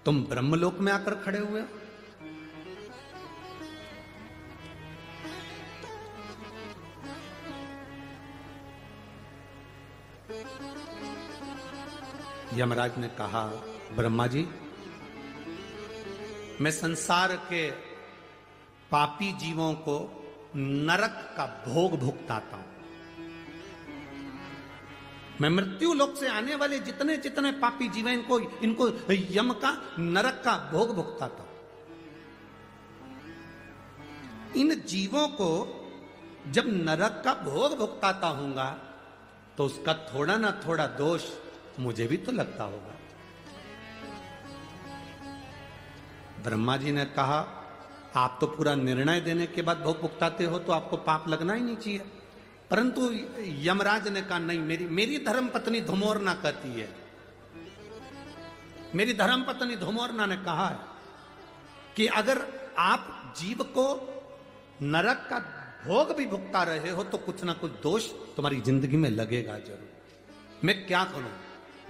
तुम ब्रह्मलोक में आकर खड़े हुए हो? यमराज ने कहा, ब्रह्मा जी, मैं संसार के पापी जीवों को नरक का भोग भुगताता हूं। मैं मृत्यु लोक से आने वाले जितने जितने पापी जीव हैं, इनको यम का, नरक का भोग भुगताता हूं। इन जीवों को जब नरक का भोग भुगताता हूंगा तो उसका थोड़ा ना थोड़ा दोष मुझे भी तो लगता होगा। ब्रह्मा जी ने कहा, आप तो पूरा निर्णय देने के बाद भोग भुगताते हो तो आपको पाप लगना ही नहीं चाहिए। परंतु यमराज ने कहा, नहीं, मेरी धर्म पत्नी धुमोरना कहती है, मेरी धर्म पत्नी धुमोरना ने कहा है कि अगर आप जीव को नरक का भोग भी भुगता रहे हो तो कुछ ना कुछ दोष तुम्हारी जिंदगी में लगेगा जरूर। मैं क्या करूं?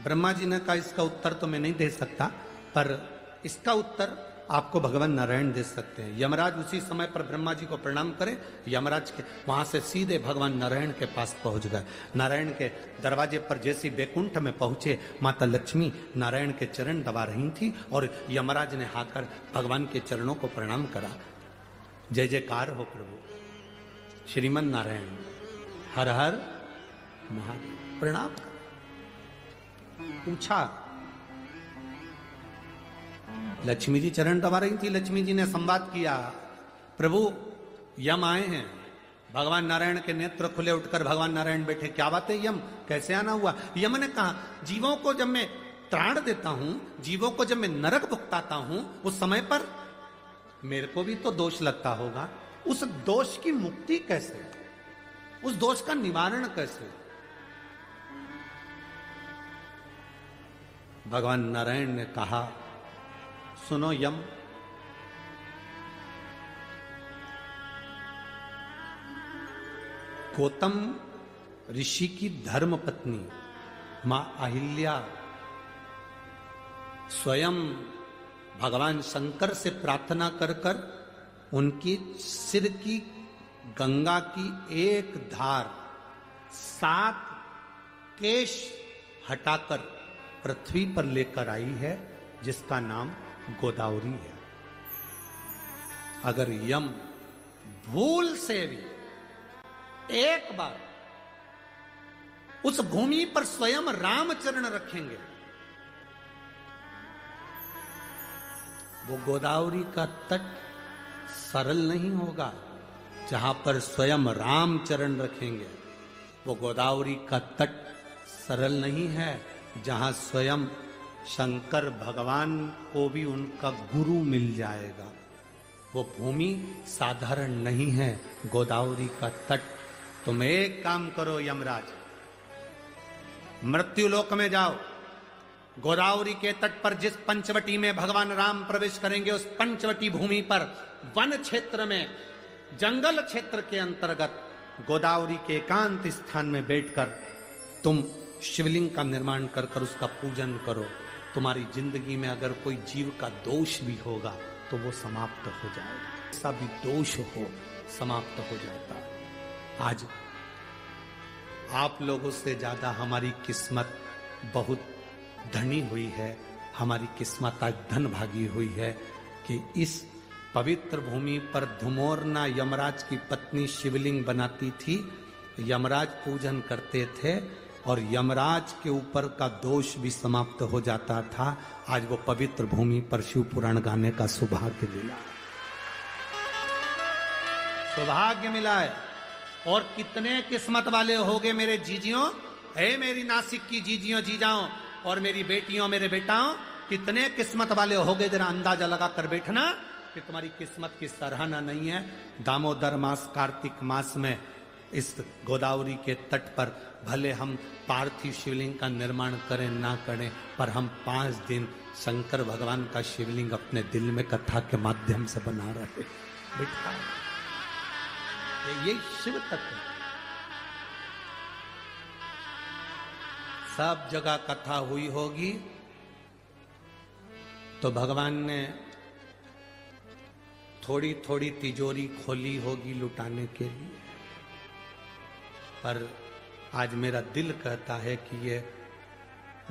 ब्रह्मा जी ने कहा, इसका उत्तर तो मैं नहीं दे सकता, पर इसका उत्तर आपको भगवान नारायण दे सकते हैं। यमराज उसी समय पर ब्रह्मा जी को प्रणाम करे, यमराज के वहां से सीधे भगवान नारायण के पास पहुंच गए। नारायण के दरवाजे पर जैसे बैकुंठ में पहुंचे, माता लक्ष्मी नारायण के चरण दबा रही थी और यमराज ने आकर भगवान के चरणों को प्रणाम करा। जय जयकार हो प्रभु श्रीमन नारायण, हर हर महादेव। प्रणाम कर पूछा, लक्ष्मी जी चरण दबा रही थी। लक्ष्मी जी ने संवाद किया, प्रभु यम आए हैं। भगवान नारायण के नेत्र खुले, उठकर भगवान नारायण बैठे। क्या बात है यम, कैसे आना हुआ? यम ने कहा, जीवों को जब मैं त्राण देता हूं, जीवों को जब मैं नरक भुगताता हूं, उस समय पर मेरे को भी तो दोष लगता होगा। उस दोष की मुक्ति कैसे, उस दोष का निवारण कैसे? भगवान नारायण ने कहा, सुनो यम, गौतम ऋषि की धर्म पत्नी मां अहिल्या स्वयं भगवान शंकर से प्रार्थना कर कर उनकी सिर की गंगा की एक धार 7 केश हटाकर पृथ्वी पर लेकर आई है, जिसका नाम गोदावरी है। अगर यम भूल से भी एक बार उस भूमि पर स्वयं रामचरण रखेंगे, वो गोदावरी का तट सरल नहीं होगा। जहां पर स्वयं रामचरण रखेंगे, वो गोदावरी का तट सरल नहीं है। जहां स्वयं शंकर भगवान को भी उनका गुरु मिल जाएगा। वो भूमि साधारण नहीं है, गोदावरी का तट। तुम एक काम करो यमराज, मृत्युलोक में जाओ, गोदावरी के तट पर जिस पंचवटी में भगवान राम प्रवेश करेंगे, उस पंचवटी भूमि पर वन क्षेत्र में, जंगल क्षेत्र के अंतर्गत गोदावरी के एकांत स्थान में बैठकर तुम शिवलिंग का निर्माण कर कर उसका पूजन करो। तुम्हारी जिंदगी में अगर कोई जीव का दोष भी होगा तो वो समाप्त हो जाएगा। ऐसा भी दोष हो, समाप्त हो जाता है। आज आप लोगों से ज्यादा हमारी किस्मत बहुत धनी हुई है, हमारी किस्मत आज धन भागी हुई है कि इस पवित्र भूमि पर धुमोरना यमराज की पत्नी शिवलिंग बनाती थी, यमराज पूजन करते थे और यमराज के ऊपर का दोष भी समाप्त हो जाता था। आज वो पवित्र भूमि पर शिव पुराण गाने का सौभाग्य मिला, सौभाग्य मिला है। और कितने किस्मत वाले होगे मेरे जीजियों, हे मेरी नासिक की जीजियों जीजाओं और मेरी बेटियों मेरे बेटाओं, कितने किस्मत वाले होगे। जरा अंदाजा लगा कर बैठना कि तुम्हारी किस्मत की सराहना नहीं है। दामोदर मास, कार्तिक मास में इस गोदावरी के तट पर भले हम पार्थिव शिवलिंग का निर्माण करें ना करें, पर हम 5 दिन शंकर भगवान का शिवलिंग अपने दिल में कथा के माध्यम से बना रहे। बैठा ये शिव तत्व, सब जगह कथा हुई होगी तो भगवान ने थोड़ी थोड़ी तिजोरी खोली होगी लुटाने के लिए। पर आज मेरा दिल कहता है कि ये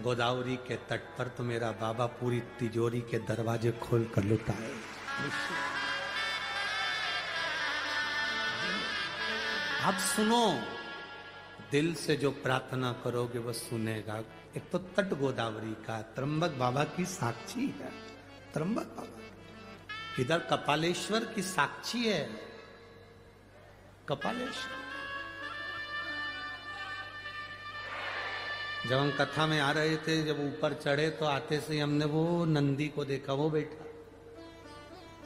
गोदावरी के तट पर तो मेरा बाबा पूरी तिजोरी के दरवाजे खोल कर लुटाए। आप सुनो, दिल से जो प्रार्थना करोगे वो सुनेगा। एक तो तट गोदावरी का, त्र्यंबक बाबा की साक्षी है। त्र्यंबक बाबा इधर कपालेश्वर की साक्षी है। कपालेश्वर, जब हम कथा में आ रहे थे, जब ऊपर चढ़े तो आते से हमने वो नंदी को देखा, वो बैठा।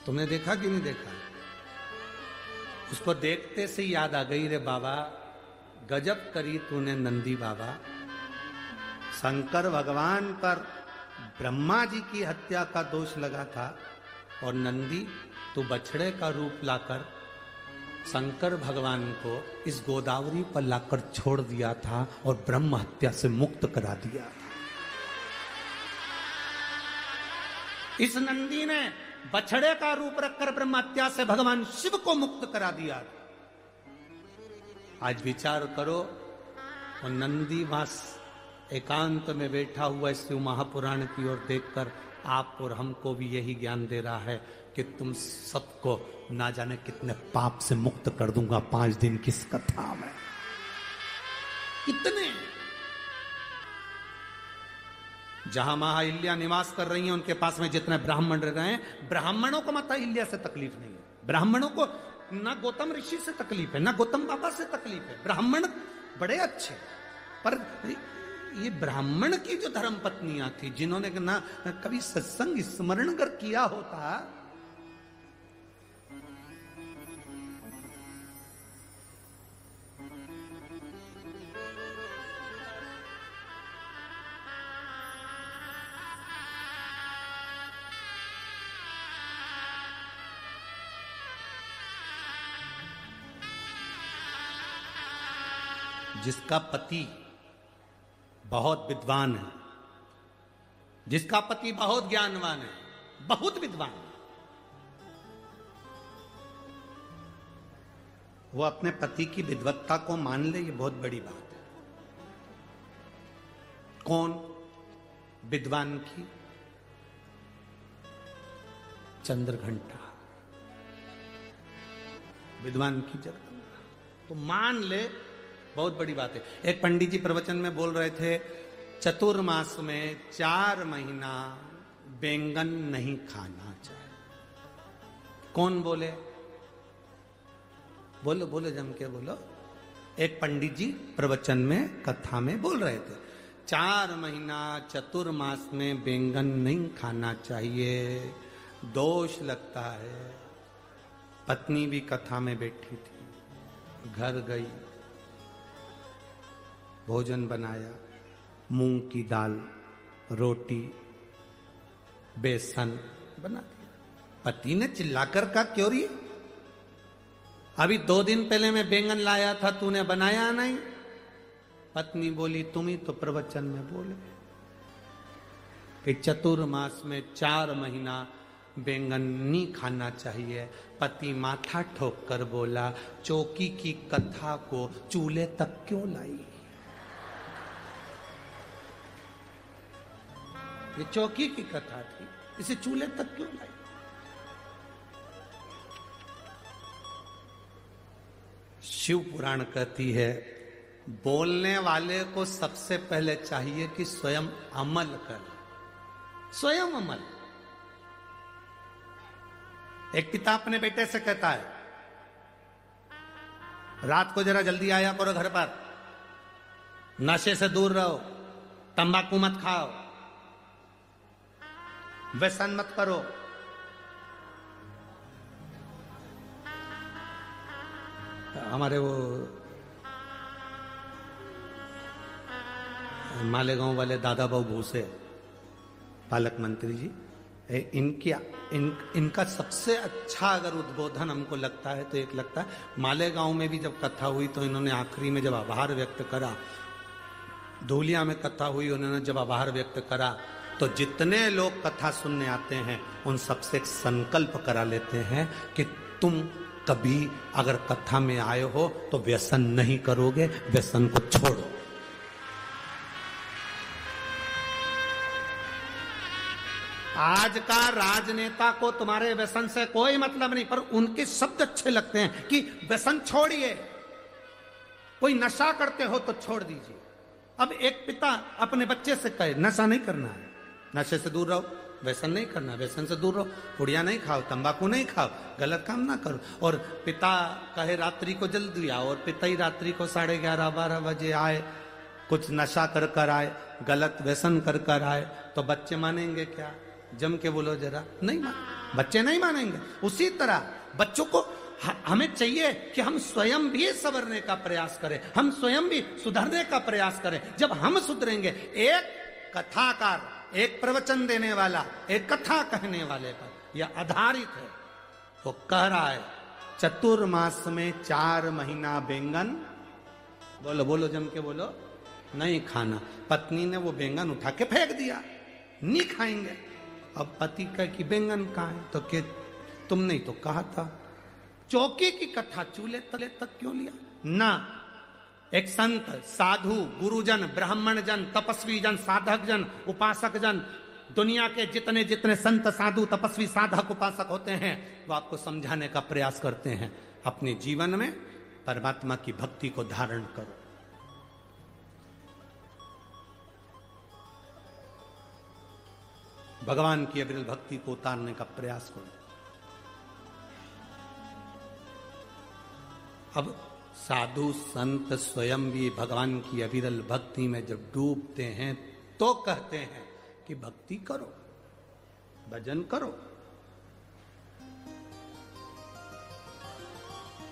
तुमने देखा कि नहीं देखा? उसको देखते से याद आ गई, रे बाबा गजब करी तूने नंदी बाबा। शंकर भगवान पर ब्रह्मा जी की हत्या का दोष लगा था और नंदी तू बछड़े का रूप लाकर शंकर भगवान को इस गोदावरी पर लाकर छोड़ दिया था और ब्रह्म हत्या से मुक्त करा दिया। इस नंदी ने बछड़े का रूप रखकर ब्रह्महत्या से भगवान शिव को मुक्त करा दिया। आज विचार करो, और नंदी वास एकांत में बैठा हुआ इस शिव महापुराण की ओर देखकर आप और हमको भी यही ज्ञान दे रहा है कि तुम सबको ना जाने कितने पाप से मुक्त कर दूंगा 5 दिन की इस कथा में। कितने जहां महाअहिल्या निवास कर रही हैं उनके पास में जितने ब्राह्मण रह गए हैं, ब्राह्मणों को माता अहिल्या से तकलीफ नहीं है। ब्राह्मणों को ना गौतम ऋषि से तकलीफ है, ना गौतम बाबा से तकलीफ है। ब्राह्मण बड़े अच्छे, पर ये ब्राह्मण की जो धर्म पत्नियां थी जिन्होंने ना कभी सत्संग स्मरण कर किया होता, जिसका पति बहुत विद्वान है, जिसका पति बहुत ज्ञानवान है, बहुत विद्वान है, वो अपने पति की विद्वत्ता को मान ले, ये बहुत बड़ी बात है। कौन? विद्वान की चंद्रघंटा, विद्वान की जगदम्बा, तो मान ले, बहुत बड़ी बात है। एक पंडित जी प्रवचन में बोल रहे थे, चतुर्मास में 4 महीना बैंगन नहीं खाना चाहिए। कौन बोले? बोलो बोलो, जम के बोलो। एक पंडित जी प्रवचन में कथा में बोल रहे थे 4 महीना चतुर्मास में बैंगन नहीं खाना चाहिए, दोष लगता है। पत्नी भी कथा में बैठी थी, घर गई, भोजन बनाया, मूंग की दाल, रोटी, बेसन बना दिया। पति ने चिल्लाकर कहा, क्यों रही? अभी 2 दिन पहले मैं बैंगन लाया था, तूने बनाया नहीं। पत्नी बोली, तुम ही तो प्रवचन में बोले कि चतुर्मास में 4 महीना बैंगन नहीं खाना चाहिए। पति माथा ठोक कर बोला, चौकी की कथा को चूल्हे तक क्यों लाई? ये चौकी की कथा थी, इसे चूल्हे तक क्यों लाई? शिव पुराण कहती है, बोलने वाले को सबसे पहले चाहिए कि स्वयं अमल कर, स्वयं अमल। एक पिता अपने बेटे से कहता है, रात को जरा जल्दी आया करो घर पर, नशे से दूर रहो, तंबाकू मत खाओ, व्यसन मत करो। हमारे वो मालेगांव वाले दादा बाबू भूसे पालक मंत्री जी, इनका सबसे अच्छा अगर उद्बोधन हमको लगता है तो एक लगता है, मालेगांव में भी जब कथा हुई तो इन्होंने आखिरी में जब आभार व्यक्त करा, धूलिया में कथा हुई, उन्होंने जब आभार व्यक्त करा तो जितने लोग कथा सुनने आते हैं उन सबसे एक संकल्प करा लेते हैं कि तुम कभी अगर कथा में आए हो तो व्यसन नहीं करोगे, व्यसन को छोड़ो। आज का राजनेता को तुम्हारे व्यसन से कोई मतलब नहीं, पर उनके शब्द अच्छे लगते हैं कि व्यसन छोड़िए, कोई नशा करते हो तो छोड़ दीजिए। अब एक पिता अपने बच्चे से कहे नशा नहीं करना है, नशे से दूर रहो, व्यसन नहीं करना, व्यसन से दूर रहो, पुड़िया नहीं खाओ, तंबाकू नहीं खाओ, गलत काम ना करो। और पिता कहे रात्रि को जल्दी आओ, और पिता ही रात्रि को 11:30-12 बजे आए, कुछ नशा कर कर आए, गलत व्यसन कर कर आए, तो बच्चे मानेंगे क्या? जम के बोलो जरा, नहीं मान, बच्चे नहीं मानेंगे। उसी तरह बच्चों को हमें चाहिए कि हम स्वयं भी संवरने का प्रयास करें, हम स्वयं भी सुधरने का प्रयास करें। जब हम सुधरेंगे, एक कथाकार, एक प्रवचन देने वाला, एक कथा कहने वाले पर यह आधारित है। वो कह रहा है चतुर्मास में 4 महीना बैंगन, बोलो बोलो जम के बोलो, नहीं खाना। पत्नी ने वो बैंगन उठा के फेंक दिया, नहीं खाएंगे। अब पति कहे कि बैंगन कहाँ है, तो के तुमने तो कहा था। चौके की कथा चूल्हे तले तक क्यों लिया ना। एक संत, साधु, गुरुजन, ब्राह्मण जन, तपस्वी जन, साधक जन, उपासक जन, दुनिया के जितने जितने संत, साधु, तपस्वी, साधक, उपासक होते हैं, वो आपको समझाने का प्रयास करते हैं। अपने जीवन में परमात्मा की भक्ति को धारण करो। भगवान की अविरल भक्ति को उतारने का प्रयास करो। अब साधु संत स्वयं भी भगवान की अविरल भक्ति में जब डूबते हैं तो कहते हैं कि भक्ति करो, भजन करो।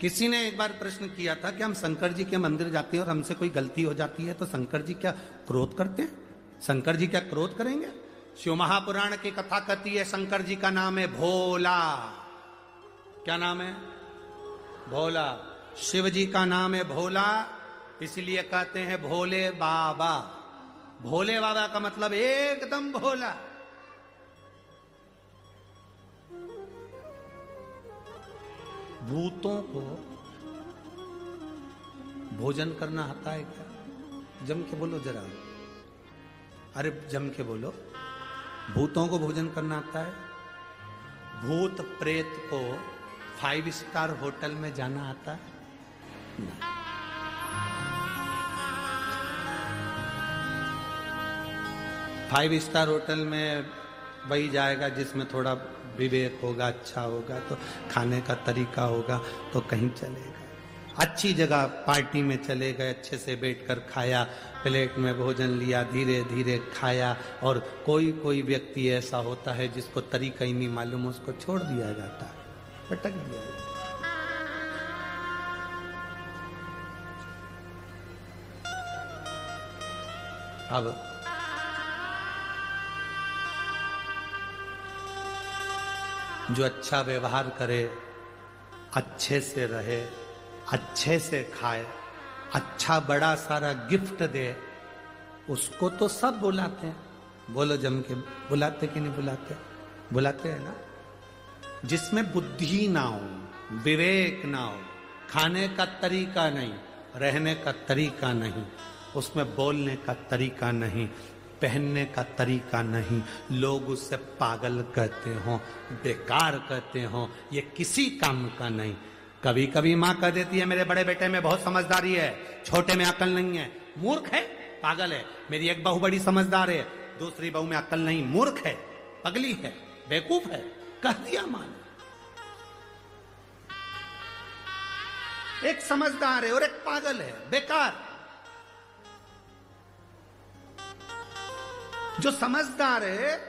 किसी ने एक बार प्रश्न किया था कि हम शंकर जी के मंदिर जाते हैं और हमसे कोई गलती हो जाती है तो शंकर जी क्या क्रोध करते हैं? शंकर जी क्या क्रोध करेंगे? शिव महापुराण की कथा कहती है शंकर जी का नाम है भोला। क्या नाम है? भोला। शिव जी का नाम है भोला, इसलिए कहते हैं भोले बाबा। भोले बाबा का मतलब एकदम भोला। भूतों को भोजन करना आता है क्या? जम के बोलो जरा, अरे जम के बोलो। भूतों को भोजन करना आता है? भूत प्रेत को 5 स्टार होटल में जाना आता है? नहीं। 5 स्टार होटल में वही जाएगा जिसमें थोड़ा विवेक होगा, अच्छा होगा, तो खाने का तरीका होगा तो कहीं चलेगा। अच्छी जगह पार्टी में चले गए, अच्छे से बैठकर खाया, प्लेट में भोजन लिया, धीरे धीरे खाया। और कोई कोई व्यक्ति ऐसा होता है जिसको तरीका ही नहीं मालूम, उसको छोड़ दिया जाता है, पटक दिया जाता है। अब जो अच्छा व्यवहार करे, अच्छे से रहे, अच्छे से खाए, अच्छा बड़ा सारा गिफ्ट दे, उसको तो सब बुलाते हैं। बोलो जम के, बुलाते कि नहीं बुलाते? बुलाते हैं ना। जिसमें बुद्धि ना हो, विवेक ना हो, खाने का तरीका नहीं, रहने का तरीका नहीं, उसमें बोलने का तरीका नहीं, पहनने का तरीका नहीं, लोग उससे पागल कहते हो, बेकार कहते हो, ये किसी काम का नहीं। कभी कभी माँ कह देती है मेरे बड़े बेटे में बहुत समझदारी है, छोटे में अकल नहीं है। मूर्ख है, पागल है। मेरी एक बहू बड़ी समझदार है, दूसरी बहू में अकल नहीं, मूर्ख है, पगली है, बेवकूफ है, कह दिया माँ ने। एक समझदार है और एक पागल है, बेकार। जो समझदार है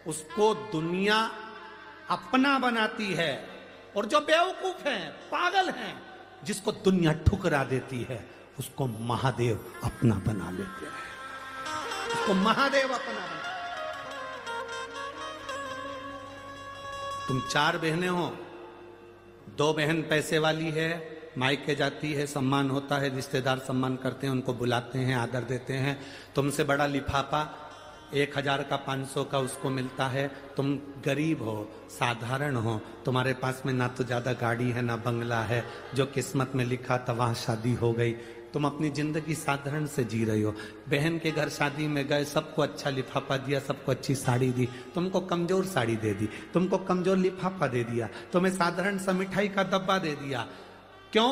उसको दुनिया अपना बनाती है, और जो बेवकूफ है, पागल है, जिसको दुनिया ठुकरा देती है, उसको महादेव अपना बना लेते हैं। उसको महादेव अपना बना। तुम 4 बहनें हो, 2 बहन पैसे वाली है, मायके जाती है, सम्मान होता है, रिश्तेदार सम्मान करते हैं, उनको बुलाते हैं, आदर देते हैं। तुमसे बड़ा लिफाफा 1000 का 500 का उसको मिलता है। तुम गरीब हो, साधारण हो, तुम्हारे पास में ना तो ज्यादा गाड़ी है ना बंगला है, जो किस्मत में लिखा था वहां शादी हो गई। तुम अपनी जिंदगी साधारण से जी रही हो। बहन के घर शादी में गए, सबको अच्छा लिफाफा दिया, सबको अच्छी साड़ी दी, तुमको कमजोर साड़ी दे दी, तुमको कमजोर लिफाफा दे दिया, तुम्हें साधारण सा मिठाई का डब्बा दे दिया। क्यों?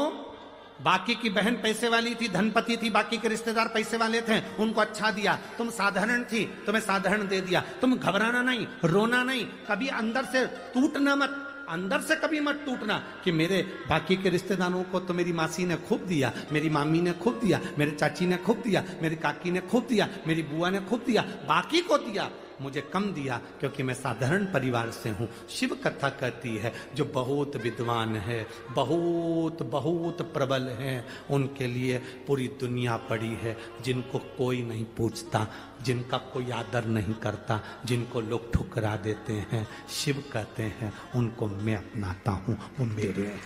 बाकी की बहन पैसे वाली थी, धनपति थी, बाकी के रिश्तेदार पैसे वाले थे, उनको अच्छा दिया। तुम साधारण थी, तुम्हें साधारण दे दिया। तुम घबराना नहीं, रोना नहीं, कभी अंदर से टूटना मत, अंदर से कभी मत टूटना कि मेरे बाकी के रिश्तेदारों को तो मेरी मासी ने खूब दिया, मेरी मामी ने खूब दिया, मेरे चाची ने खूब दिया, मेरी काकी ने खूब दिया, मेरी बुआ ने खूब दिया, बाकी को दिया, मुझे कम दिया क्योंकि मैं साधारण परिवार से हूं। शिव कथा कहती है जो बहुत विद्वान है, बहुत बहुत प्रबल है, उनके लिए पूरी दुनिया पड़ी है। जिनको कोई नहीं पूछता, जिनका कोई आदर नहीं करता, जिनको लोग ठुकरा देते हैं, शिव कहते हैं उनको मैं अपनाता हूं, वो मेरे हैं,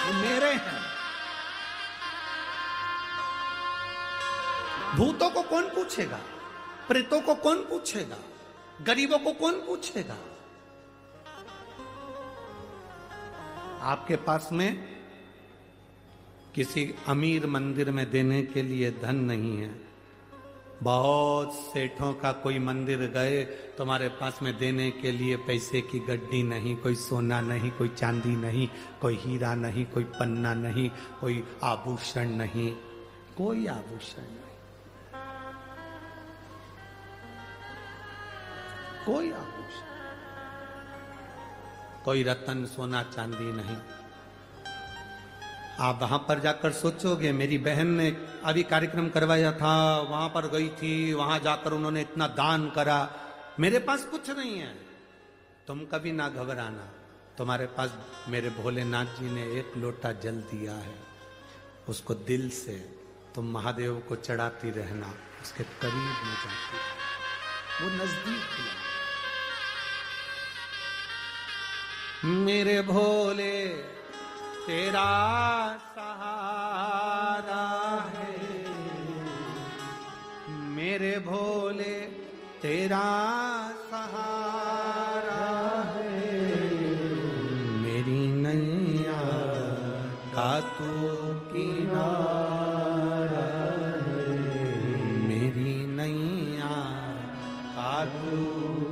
वो मेरे हैं। भूतों को कौन पूछेगा? प्रेतों को कौन पूछेगा? गरीबों को कौन पूछेगा? आपके पास में किसी अमीर मंदिर में देने के लिए धन नहीं है, बहुत सेठों का कोई मंदिर गए, तुम्हारे पास में देने के लिए पैसे की गड्डी नहीं, कोई सोना नहीं, कोई चांदी नहीं, कोई हीरा नहीं, कोई पन्ना नहीं, कोई आभूषण नहीं, कोई आभूषण नहीं, कोई आभूषण, कोई रत्न सोना चांदी नहीं। आप वहां पर जाकर सोचोगे, मेरी बहन ने अभी कार्यक्रम करवाया था, वहां पर गई थी, वहां जाकर उन्होंने इतना दान करा, मेरे पास कुछ नहीं है। तुम कभी ना घबराना, तुम्हारे पास मेरे भोलेनाथ जी ने एक लोटा जल दिया है, उसको दिल से तुम महादेव को चढ़ाती रहना, उसके करीब में जाती, वो नजदीक है। मेरे भोले तेरा सहारा है, मेरे भोले तेरा सहारा है, मेरी नैया का तू किनारा है, मेरी नैया का तू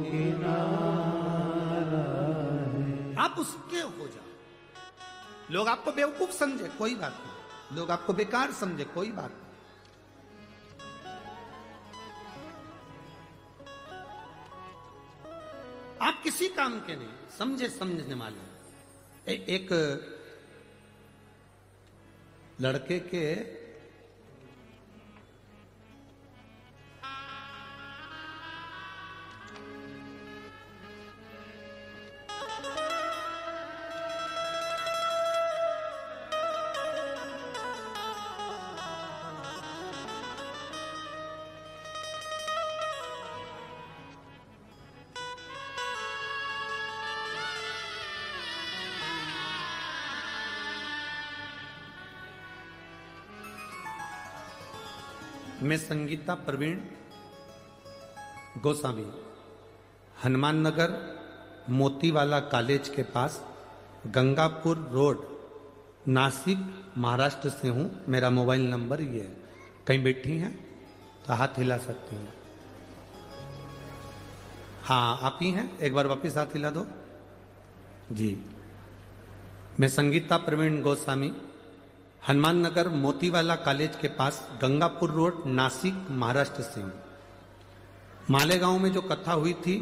किनारा है। आप उसके हो जाओ। लोग आपको बेवकूफ समझे कोई बात नहीं, लोग आपको बेकार समझे कोई बात नहीं। आप किसी काम के नहीं, समझे समझने वाले। एक लड़के के मैं संगीता प्रवीण गोस्वामी हनुमान नगर मोतीवाला कॉलेज के पास गंगापुर रोड नासिक महाराष्ट्र से हूँ। मेरा मोबाइल नंबर ये है। कहीं बैठी हैं तो हाथ हिला सकती हैं। हाँ आप ही हैं, एक बार वापिस हाथ हिला दो जी। मैं संगीता प्रवीण गोस्वामी हनुमान नगर मोतीवाला कॉलेज के पास गंगापुर रोड नासिक महाराष्ट्र से हूं। मालेगांव में जो कथा हुई थी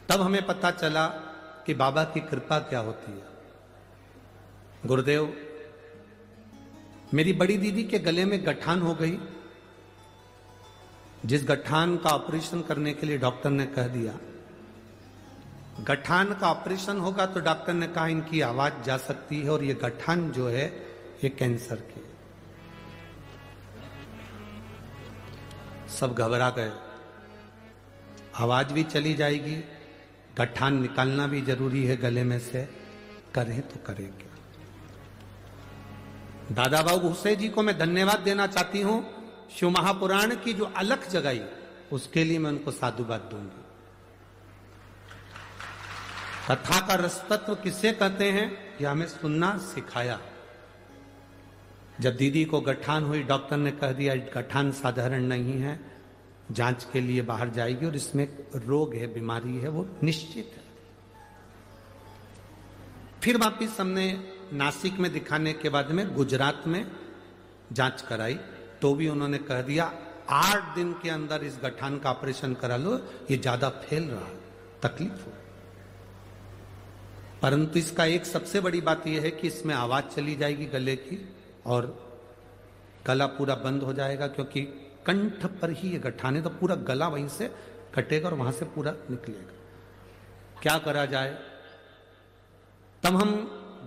तब हमें पता चला कि बाबा की कृपा क्या होती है। गुरुदेव, मेरी बड़ी दीदी के गले में गठान हो गई, जिस गठान का ऑपरेशन करने के लिए डॉक्टर ने कह दिया, गठान का ऑपरेशन होगा तो डॉक्टर ने कहा इनकी आवाज जा सकती है और ये गठान जो है ये कैंसर की। सब घबरा गए, आवाज भी चली जाएगी, गठान निकालना भी जरूरी है गले में से, करें तो करें क्या। दादा बाबू भूसे जी को मैं धन्यवाद देना चाहती हूं, शिव महापुराण की जो अलख जगाई उसके लिए मैं उनको साधुवाद दूंगी। कथा का रसतत्व किसे कहते हैं ये हमें सुनना सिखाया। जब दीदी को गठान हुई, डॉक्टर ने कह दिया गठान साधारण नहीं है, जांच के लिए बाहर जाएगी और इसमें रोग है, बीमारी है, वो निश्चित है। फिर वापिस हमने नासिक में दिखाने के बाद में गुजरात में जांच कराई तो भी उन्होंने कह दिया 8 दिन के अंदर इस गठान का ऑपरेशन करा लो, ये ज्यादा फैल रहा है, तकलीफ हो। परंतु इसका एक सबसे बड़ी बात यह है कि इसमें आवाज चली जाएगी गले की और गला पूरा बंद हो जाएगा, क्योंकि कंठ पर ही ये गठान है तो पूरा गला वहीं से कटेगा और वहां से पूरा निकलेगा। क्या करा जाए? तब हम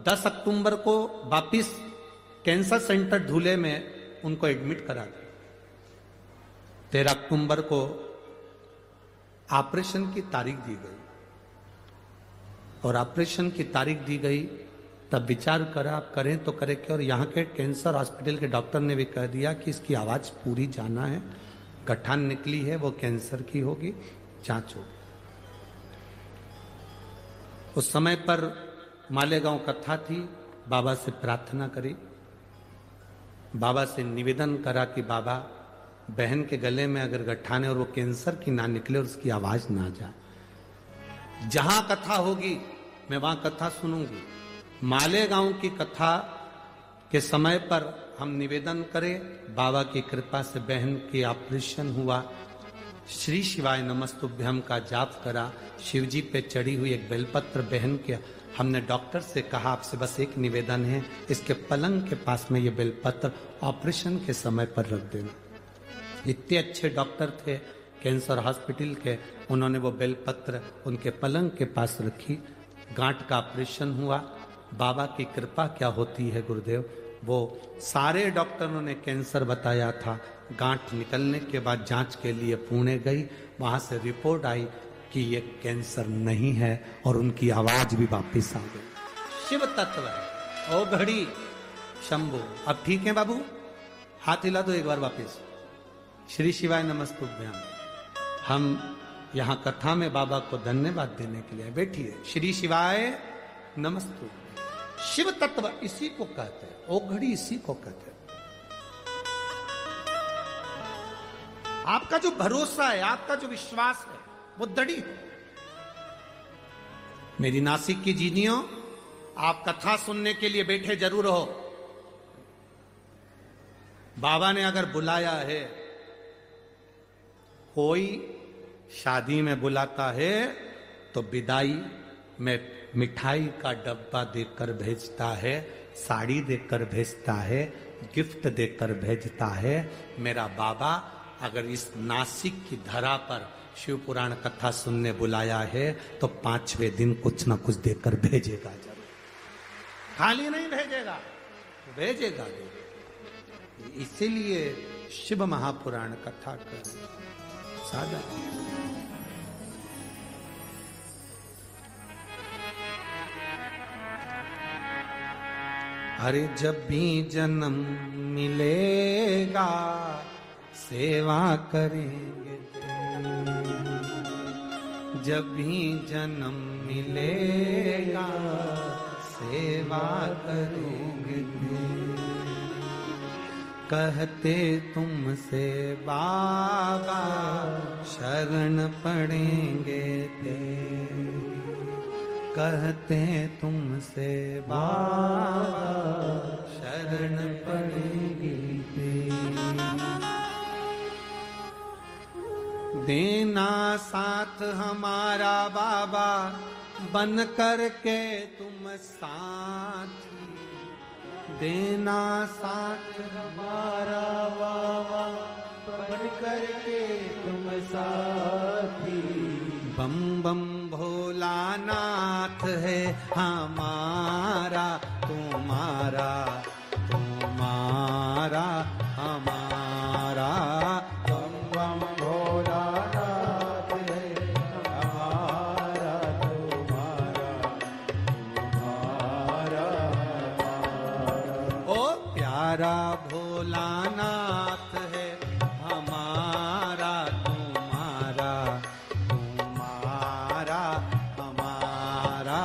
10 अक्टूबर को वापिस कैंसर सेंटर धुले में उनको एडमिट करा दिया। 13 अक्टूबर को ऑपरेशन की तारीख दी गई और ऑपरेशन की तारीख दी गई तब विचार करा आप करें तो करें क्या। और यहाँ के कैंसर हॉस्पिटल के डॉक्टर ने भी कह दिया कि इसकी आवाज पूरी जाना है गठान निकली है वो कैंसर की होगी, जांच होगी। उस समय पर मालेगांव कथा थी, बाबा से प्रार्थना करी, बाबा से निवेदन करा कि बाबा बहन के गले में अगर गठान है और वो कैंसर की ना निकले और उसकी आवाज ना जाए, जहां कथा होगी मैं वहां कथा सुनूंगी। मालेगांव की कथा के समय पर हम निवेदन करें, बाबा की कृपा से बहन की ऑपरेशन हुआ, श्री शिवाय नमस्तुभ्यम का जाप करा, शिव जी पे चढ़ी हुई एक बेलपत्र बहन के, हमने डॉक्टर से कहा आपसे बस एक निवेदन है, इसके पलंग के पास में ये बेलपत्र ऑपरेशन के समय पर रख देना। इतने अच्छे डॉक्टर थे कैंसर हॉस्पिटल के, उन्होंने वो बेलपत्र उनके पलंग के पास रखी। गांठ का ऑपरेशन हुआ, बाबा की कृपा क्या होती है गुरुदेव, वो सारे डॉक्टरों ने कैंसर बताया था। गांठ निकलने के बाद जांच के लिए पुणे गई, वहां से रिपोर्ट आई कि ये कैंसर नहीं है और उनकी आवाज भी वापिस आ गई। शिव तत्व है। ओ घड़ी शंभु, अब ठीक है बाबू, हाथ हिला दो एक बार वापिस। श्री शिवाय नमस्तुभ्यम। हम यहां कथा में बाबा को धन्यवाद देने के लिए बैठिए। श्री शिवाय नमस्तुभ्यम। शिव तत्व इसी को कहते हैं, ओ घड़ी इसी को कहते हैं। आपका जो भरोसा है, आपका जो विश्वास है, वो दृढ़ हो। मेरी नासिक की जीनियों, आप कथा सुनने के लिए बैठे जरूर हो। बाबा ने अगर बुलाया है, कोई शादी में बुलाता है तो विदाई में मिठाई का डब्बा देकर भेजता है, साड़ी देकर भेजता है, गिफ्ट देकर भेजता है। मेरा बाबा अगर इस नासिक की धरा पर शिव पुराण कथा सुनने बुलाया है तो 5वें दिन कुछ ना कुछ देकर भेजेगा जरूर, खाली नहीं भेजेगा, भेजेगा। इसीलिए शिव महापुराण कथा कर सादा। अरे जब भी जन्म मिलेगा सेवा करेंगे, जब भी जन्म मिलेगा सेवा करेंगे। कहते तुमसे बाबा शरण पड़ेंगे ते, कहते तुमसे बाबा शरण पड़ेंगे ते। देना साथ हमारा बाबा बन कर के तुम साथी, देना साथ हमारा बाबा बन कर के तुम साथी। बम बम भोलानाथ है हमारा तुम्हारा, तुम्हारा हमारा। बम बम भोलानाथ है हमारा तुम्हारा, तुम्हारा हमारा। ओ प्यारा भोलानाथ है हमारा तुम्हारा, तुम्हारा हमारा।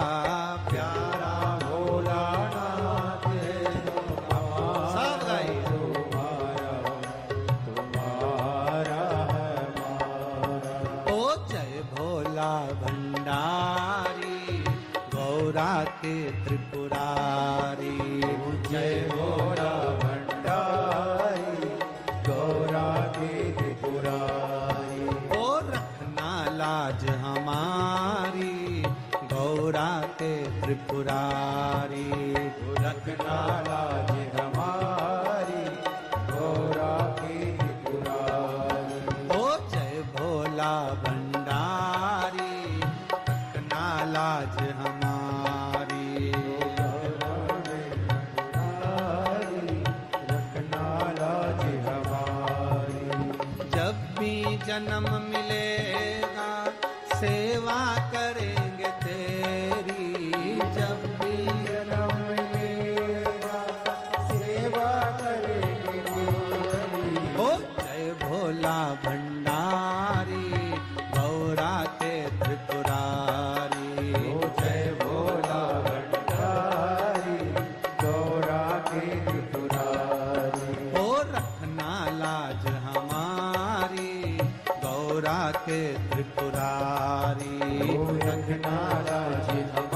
प्यारा भोलानाथ है हमारा, सब गाइए। तुम्हारा, तुम्हारा। ओ जय भोला भंडारी गौरा के त्रिपुरारी, जय भोला भंडारी गौरा के त्रिपुरारी। ओ रखना लाज हमारी गौरा के त्रिपुरारी, रखना लाज हमारी गौरा के त्रिपुरारी। ओ जय भोला भंडारी रखना लाज हमारी, रखना लाज हमारी। जब भी जन्म मिलेगा सेवा करेंगे तेरी, जब भी जन्म मिलेगा सेवा करेंगे तेरी। ओ जय भोला भंडारी मथुरा के त्रिपुरारी। गोरखनाथ जी